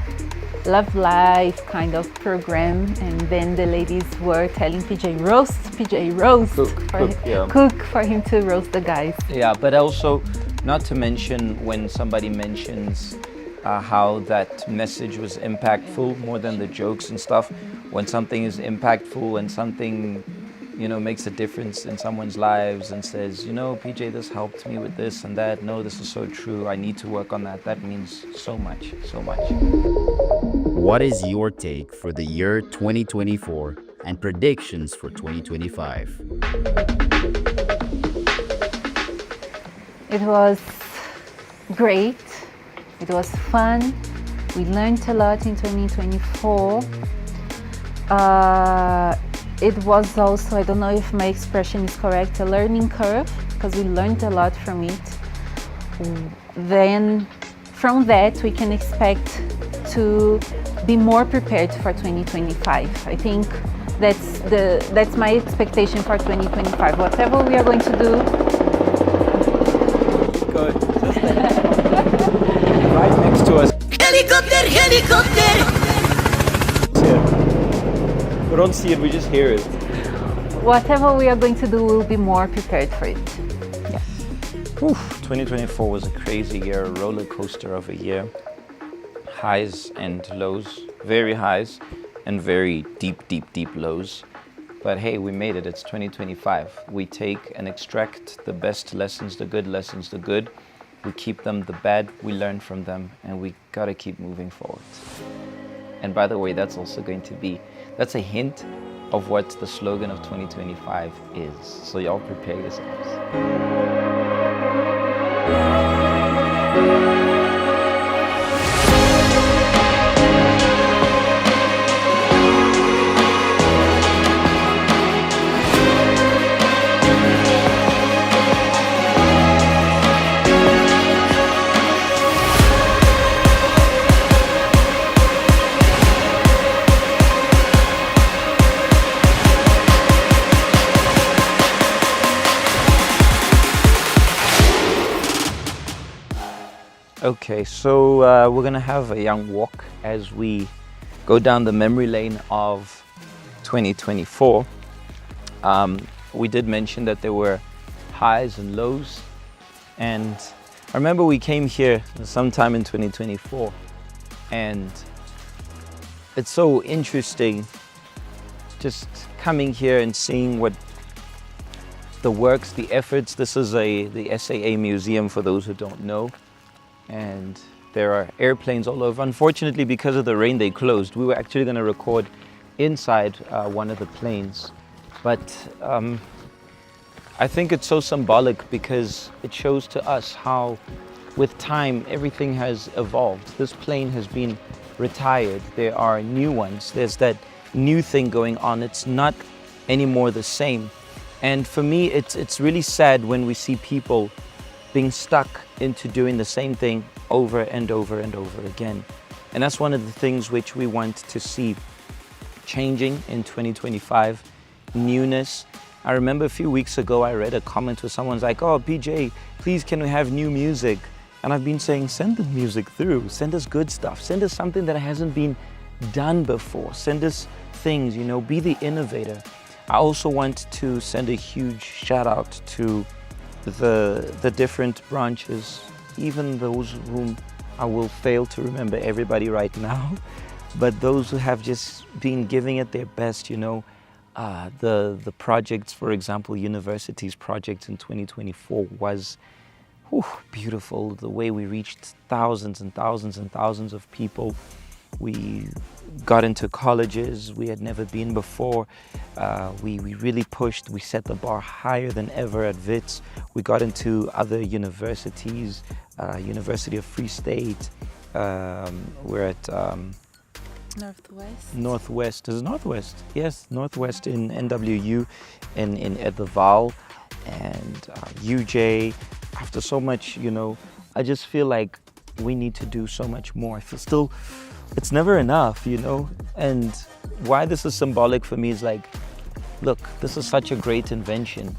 Love Life kind of program, and then the ladies were telling PJ roast, cook for him to roast the guys. Yeah, but also not to mention when somebody mentions how that message was impactful more than the jokes and stuff. When something is impactful and something, makes a difference in someone's lives and says, PJ, this helped me with this and that. No, this is so true. I need to work on that. That means so much, so much. What is your take for the year 2024 and predictions for 2025? It was great. It was fun. We learned a lot in 2024. It was also, I don't know if my expression is correct, a learning curve, because we learned a lot from it. Then from that, we can expect to be more prepared for 2025. I think that's my expectation for 2025. Whatever we are going to do. Good. Right next to us. Helicopter! We don't see it, we just hear it. Whatever we are going to do, we'll be more prepared for it. Yeah. 2024 was a crazy year, a roller coaster of a year. Highs and lows, very highs and very deep lows. But hey, we made it, it's 2025. We take and extract the best lessons, the good lessons, the good. We keep them, the bad, we learn from them, and we gotta keep moving forward. And by the way, that's a hint of what the slogan of 2025 is. So y'all prepare yourselves. Okay, so we're gonna have a young walk as we go down the memory lane of 2024. We did mention that there were highs and lows, and I remember we came here sometime in 2024, and it's so interesting just coming here and seeing what the works, the efforts. This is the SAA museum for those who don't know. And there are airplanes all over. Unfortunately, because of the rain, they closed. We were actually going to record inside one of the planes. But I think it's so symbolic because it shows to us how with time, everything has evolved. This plane has been retired. There are new ones. There's that new thing going on. It's not anymore the same. And for me, it's really sad when we see people being stuck into doing the same thing over and over and over again. And that's one of the things which we want to see changing in 2025, newness. I remember a few weeks ago, I read a comment where someone's like, oh, PJ, please can we have new music? And I've been saying, send the music through, send us good stuff, send us something that hasn't been done before, send us things, you know, be the innovator. I also want to send a huge shout out to the different branches, even those whom I will fail to remember everybody right now, but those who have just been giving it their best, you know, the projects, for example, universities project in 2024 was beautiful. The way we reached thousands and thousands and thousands of people. We got into colleges we had never been before. We really pushed. We set the bar higher than ever at WITS. We got into other universities, University of Free State. We're at Northwest. Is it Northwest? Yes, Northwest in NWU, at the Val, and UJ. After so much, you know, I just feel like we need to do so much more. I feel still, it's never enough, you know. And why this is symbolic for me is like, look, this is such a great invention,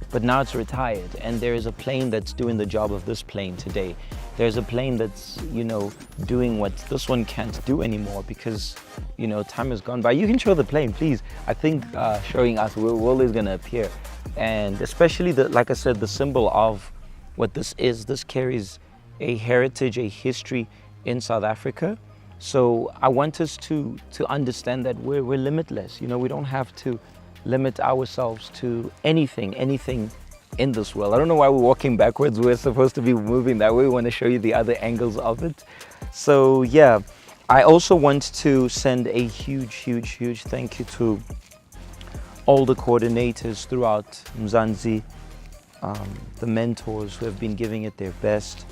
but now it's retired, and there is a plane that's doing the job of this plane today. There's a plane that's, you know, doing what this one can't do anymore because, you know, time has gone by. You can show the plane, please. I think showing us, we're always gonna appear. And especially, like I said, the symbol of what this is. This carries a heritage, a history in South Africa. So I want us to understand that we're limitless. You know, we don't have to limit ourselves to anything in this world. I don't know why we're walking backwards. We're supposed to be moving that way. We want to show you the other angles of it. So yeah, I also want to send a huge thank you to all the coordinators throughout Mzansi, the mentors who have been giving it their best,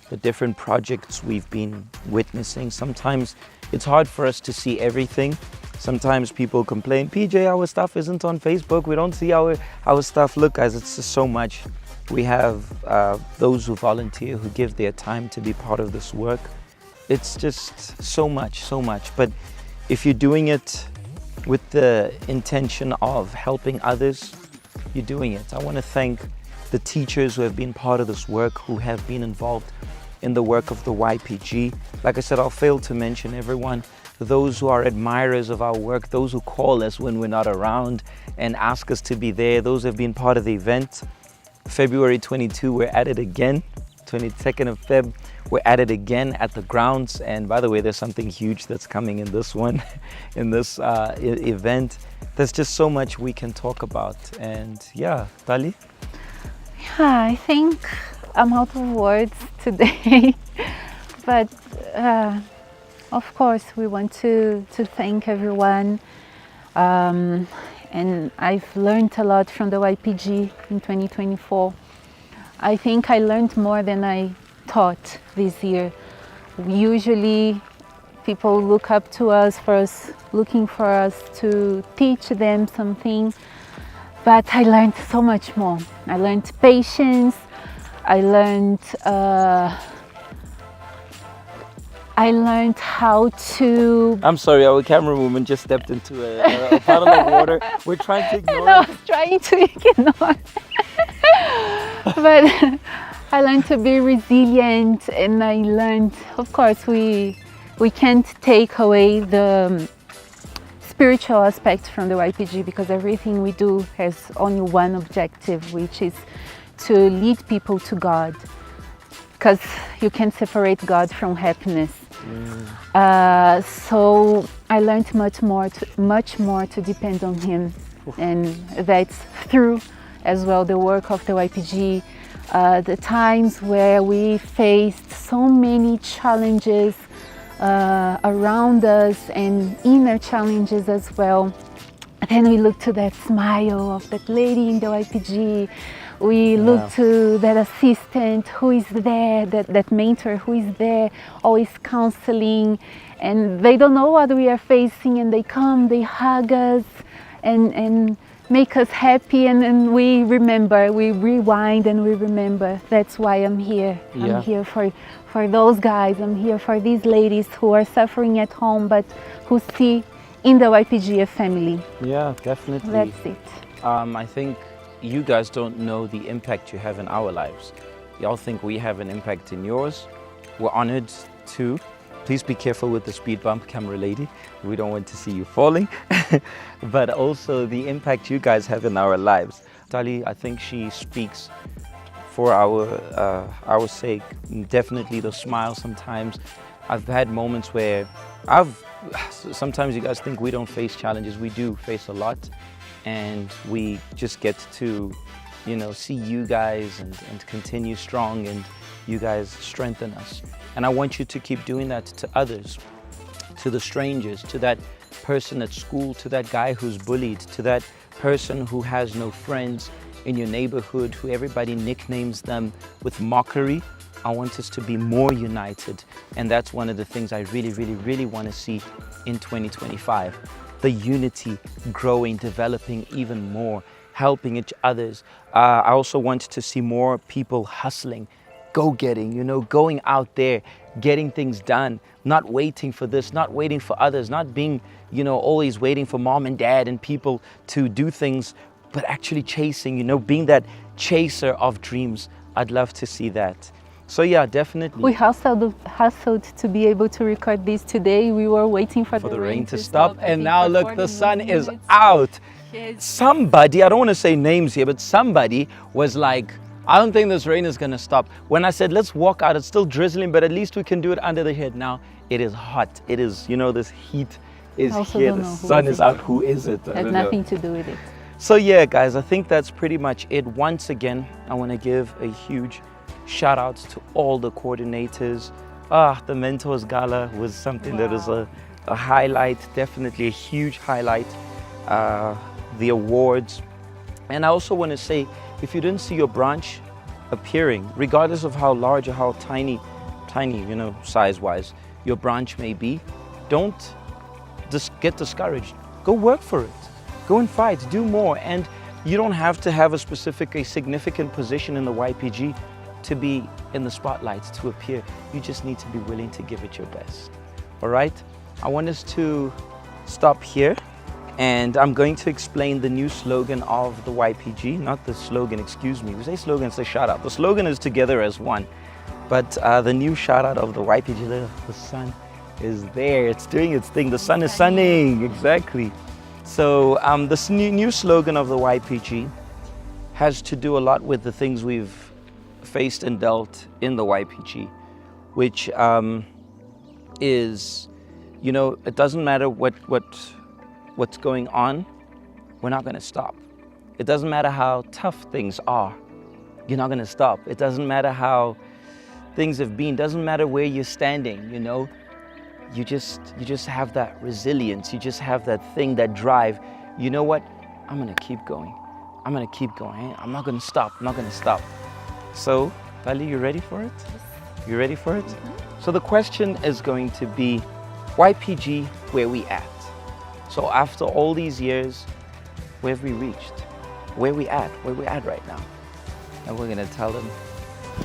the different projects we've been witnessing. Sometimes it's hard for us to see everything. Sometimes people complain, PJ, our stuff isn't on Facebook. We don't see our stuff. Look, guys, it's just so much. We have those who volunteer, who give their time to be part of this work. It's just so much. But if you're doing it with the intention of helping others, you're doing it. I want to thank the teachers who have been part of this work, who have been involved in the work of the YPG. Like I said, I'll fail to mention everyone. Those who are admirers of our work, those who call us when we're not around and ask us to be there, those who have been part of the event. February 22, we're at it again. 22nd of Feb, we're at it again at the grounds. And by the way, there's something huge that's coming in this one, in this event. There's just so much we can talk about. And yeah, Tali? Yeah, I think I'm out of words today, but of course we want to thank everyone, and I've learned a lot from the YPG in 2024. I think I learned more than I taught this year. Usually people look up to us looking for us to teach them something. But I learned so much more. I learned patience. I learned how to... I'm sorry, our camerawoman just stepped into a puddle of water. We're trying to ignore it. I was trying to ignore But I learned to be resilient, and I learned, of course, we can't take away the spiritual aspect from the YPG, because everything we do has only one objective, which is to lead people to God, because you can separate God from happiness. So I learned much more to depend on Him, and that's through as well the work of the YPG, the times where we faced so many challenges around us and inner challenges as well. Then we look to that smile of that lady in the YPG We look to that assistant who is there, that mentor who is there, always counseling, and they don't know what we are facing, and they come, they hug us, and make us happy, and we remember, we rewind and we remember. That's why I'm here. I'm here for those guys. I'm here for these ladies who are suffering at home, but who see in the YPG a family. Yeah, definitely. That's it. I think you guys don't know the impact you have in our lives. Y'all think we have an impact in yours. We're honored to. Please be careful with the speed bump, camera lady. We don't want to see you falling. But also the impact you guys have in our lives. Tali, I think she speaks for our sake. Definitely the smile sometimes. I've had moments where sometimes you guys think we don't face challenges. We do face a lot. And we just get to, you know, see you guys and continue strong, and you guys strengthen us. And I want you to keep doing that to others, to the strangers, to that person at school, to that guy who's bullied, to that person who has no friends in your neighborhood, who everybody nicknames them with mockery. I want us to be more united. And that's one of the things I really, really, really want to see in 2025. The unity growing, developing even more, helping each others. I also want to see more people hustling, go-getting, you know, going out there, getting things done, not waiting for this, not waiting for others, not being, you know, always waiting for mom and dad and people to do things, but actually chasing, you know, being that chaser of dreams. I'd love to see that. So yeah, definitely. We hustled to be able to record this today. We were waiting for the rain to stop. And now look, the sun is out. Yes. Somebody, I don't want to say names here, but somebody was like, I don't think this rain is going to stop. When I said, let's walk out, it's still drizzling, but at least we can do it under the head. Now it is hot. It is, you know, this heat is here. The sun is out. Who is it? It has nothing to do with it. So yeah, guys, I think that's pretty much it. Once again, I want to give a huge shout outs to all the coordinators. The Mentors Gala was something that was a highlight, definitely a huge highlight. The awards. And I also want to say, if you didn't see your branch appearing, regardless of how large or how tiny, you know, size-wise your branch may be, don't just get discouraged. Go work for it. Go and fight, do more. And you don't have to have a significant position in the YPG to be in the spotlight, to appear. You just need to be willing to give it your best. All right? I want us to stop here, and I'm going to explain the new slogan of the YPG. Not the slogan, excuse me. We say slogan, it's a shout out. The slogan is together as one. But the new shout out of the YPG, the sun is there. It's doing its thing. The sun is sunning, exactly. So this new slogan of the YPG has to do a lot with the things we've faced and dealt in the YPG, which is, you know, it doesn't matter what's going on, we're not going to stop. It doesn't matter how tough things are, you're not going to stop. It doesn't matter how things have been, doesn't matter where you're standing, you know, you just have that resilience, you just have that thing, that drive. You know what? I'm going to keep going. I'm going to keep going. I'm not going to stop. I'm not going to stop. So, Tali, you ready for it? You ready for it? Mm-hmm. So the question is going to be, YPG, where we at? So after all these years, where have we reached? Where we at? Where we at right now? And we're gonna tell them,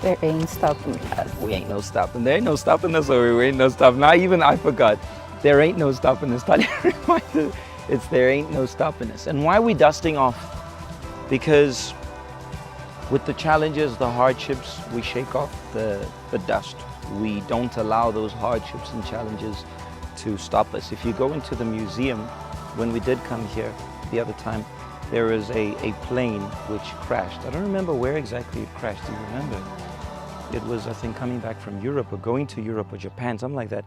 there ain't stopping us. We ain't no stopping. There ain't no stopping us, or we ain't no stopping. Now even I forgot. There ain't no stopping us. Tali reminded, it's there ain't no stopping us. And why are we dusting off? Because with the challenges, the hardships, we shake off the dust. We don't allow those hardships and challenges to stop us. If you go into the museum, when we did come here the other time, there was a plane which crashed. I don't remember where exactly it crashed. Do you remember? It was, I think, coming back from Europe or going to Europe or Japan, something like that.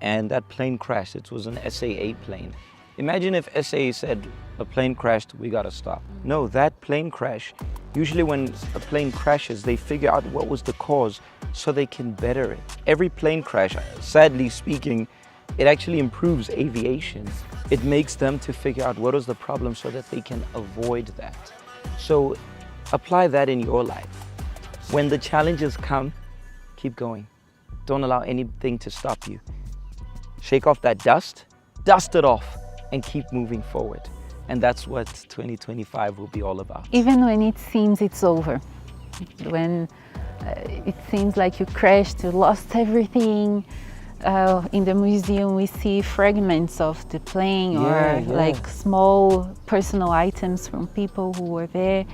And that plane crashed. It was an SAA plane. Imagine if SAA said, a plane crashed, we gotta stop. No, that plane crash, usually when a plane crashes, they figure out what was the cause so they can better it. Every plane crash, sadly speaking, it actually improves aviation. It makes them to figure out what is the problem so that they can avoid that. So Apply that in your life. When the challenges come, keep going. Don't allow anything to stop you. Shake off that dust it off, and keep moving forward. And that's what 2025 will be all about. Even when it seems it's over, when it seems like you crashed, you lost everything. In the museum we see fragments of the plane or like small personal items from people who were there.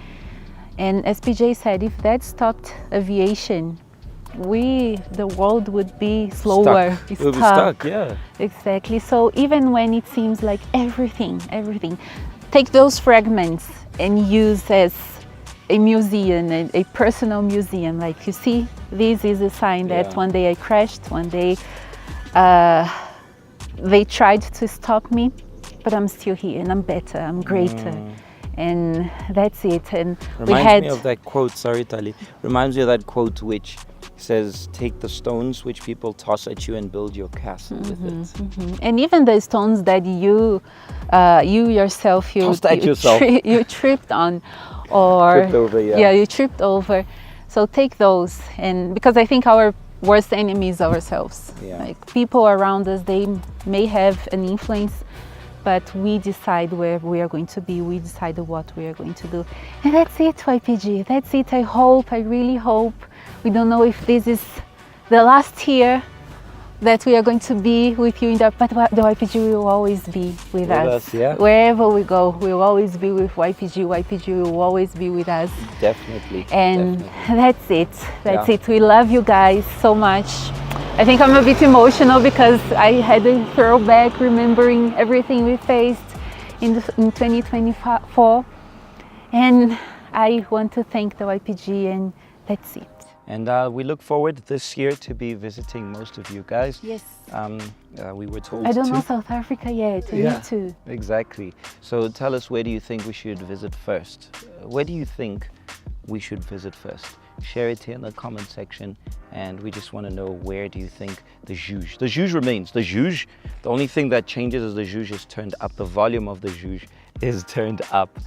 And as PJ said, if that stopped aviation, the world would be slower. Stuck. We'll be stuck, yeah. Exactly. So even when it seems like everything, take those fragments and use as a museum, a personal museum. Like, you see, this is a sign that one day I crashed, one day they tried to stop me, but I'm still here and I'm better, I'm greater. And that's it. And reminds me of that quote, sorry Tali, reminds me of that quote which says, take the stones which people toss at you and build your castle with it. And even the stones that you yourself, you tripped on, or tripped over, you tripped over. So take those, and because I think our worst enemy is ourselves. Like, people around us, they may have an influence, but we decide where we are going to be, we decide what we are going to do. And that's it, YPG, that's it. I really hope, we don't know if this is the last year that we are going to be with you, but the YPG will always be with us. Wherever we go, we'll always be with YPG. YPG will always be with us. Definitely. And that's it. That's it. We love you guys so much. I think I'm a bit emotional because I had a throwback, remembering everything we faced in 2024. And I want to thank the YPG, and that's it. And we look forward this year to be visiting most of you guys. Yes. We were told I don't know South Africa yet. I need to. Exactly. So tell us, where do you think we should visit first? Where do you think we should visit first? Share it here in the comment section, and we just want to know, where do you think the juge remains. The juge, the only thing that changes is the juge is turned up. The volume of the juge is turned up.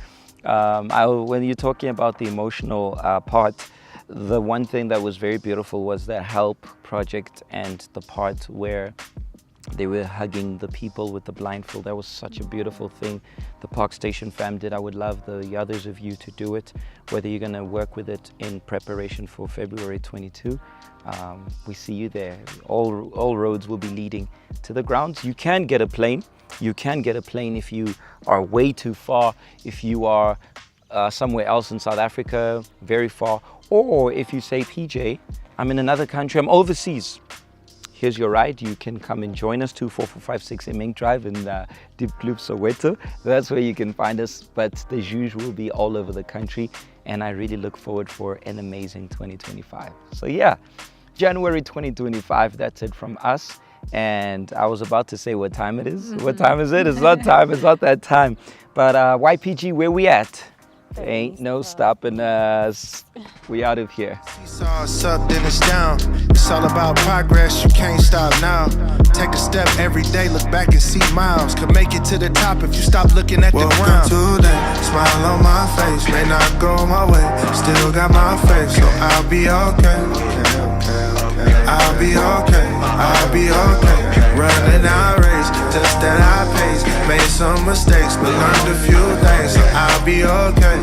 When you're talking about the emotional part, the one thing that was very beautiful was the help project and the part where they were hugging the people with the blindfold. That was such a beautiful thing the Park Station fam did. I would love the others of you to do it, whether you're going to work with it in preparation for February 22. We see you there. All roads will be leading to the grounds. You can get a plane. You can get a plane if you are way too far, if you are somewhere else in South Africa, very far, or if you say, PJ, I'm in another country, I'm overseas. Here's your ride. You can come and join us, 24456 Emink Drive in Deep Loop, Soweto. That's where you can find us, but the juge will be all over the country, and I really look forward for an amazing 2025. So yeah, January 2025, that's it from us. And I was about to say what time it is. What time is it? It's not time, it's not that time. But YPG, where we at? There ain't no stopping us. We out of here. It's up, then it's down. It's all about progress, you can't stop now. Take a step every day, look back and see miles. Could make it to the top if you stop looking at the ground. Today, smile on my face, may not go my way. Still got my faith, so I'll be okay. I'll be okay, I'll be okay. Running our race, just at our pace. Made some mistakes, but learned a few things, so I'll be okay.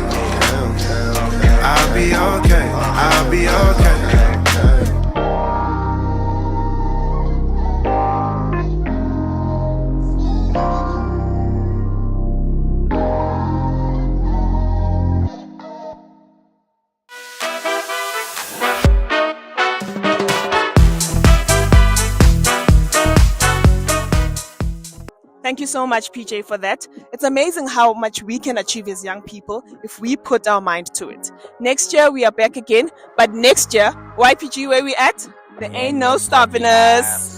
I'll be okay, I'll be okay. Thank you so much, PJ, for that. It's amazing how much we can achieve as young people if we put our mind to it. Next year, we are back again. But next year, YPG, where we at? There ain't no stopping us.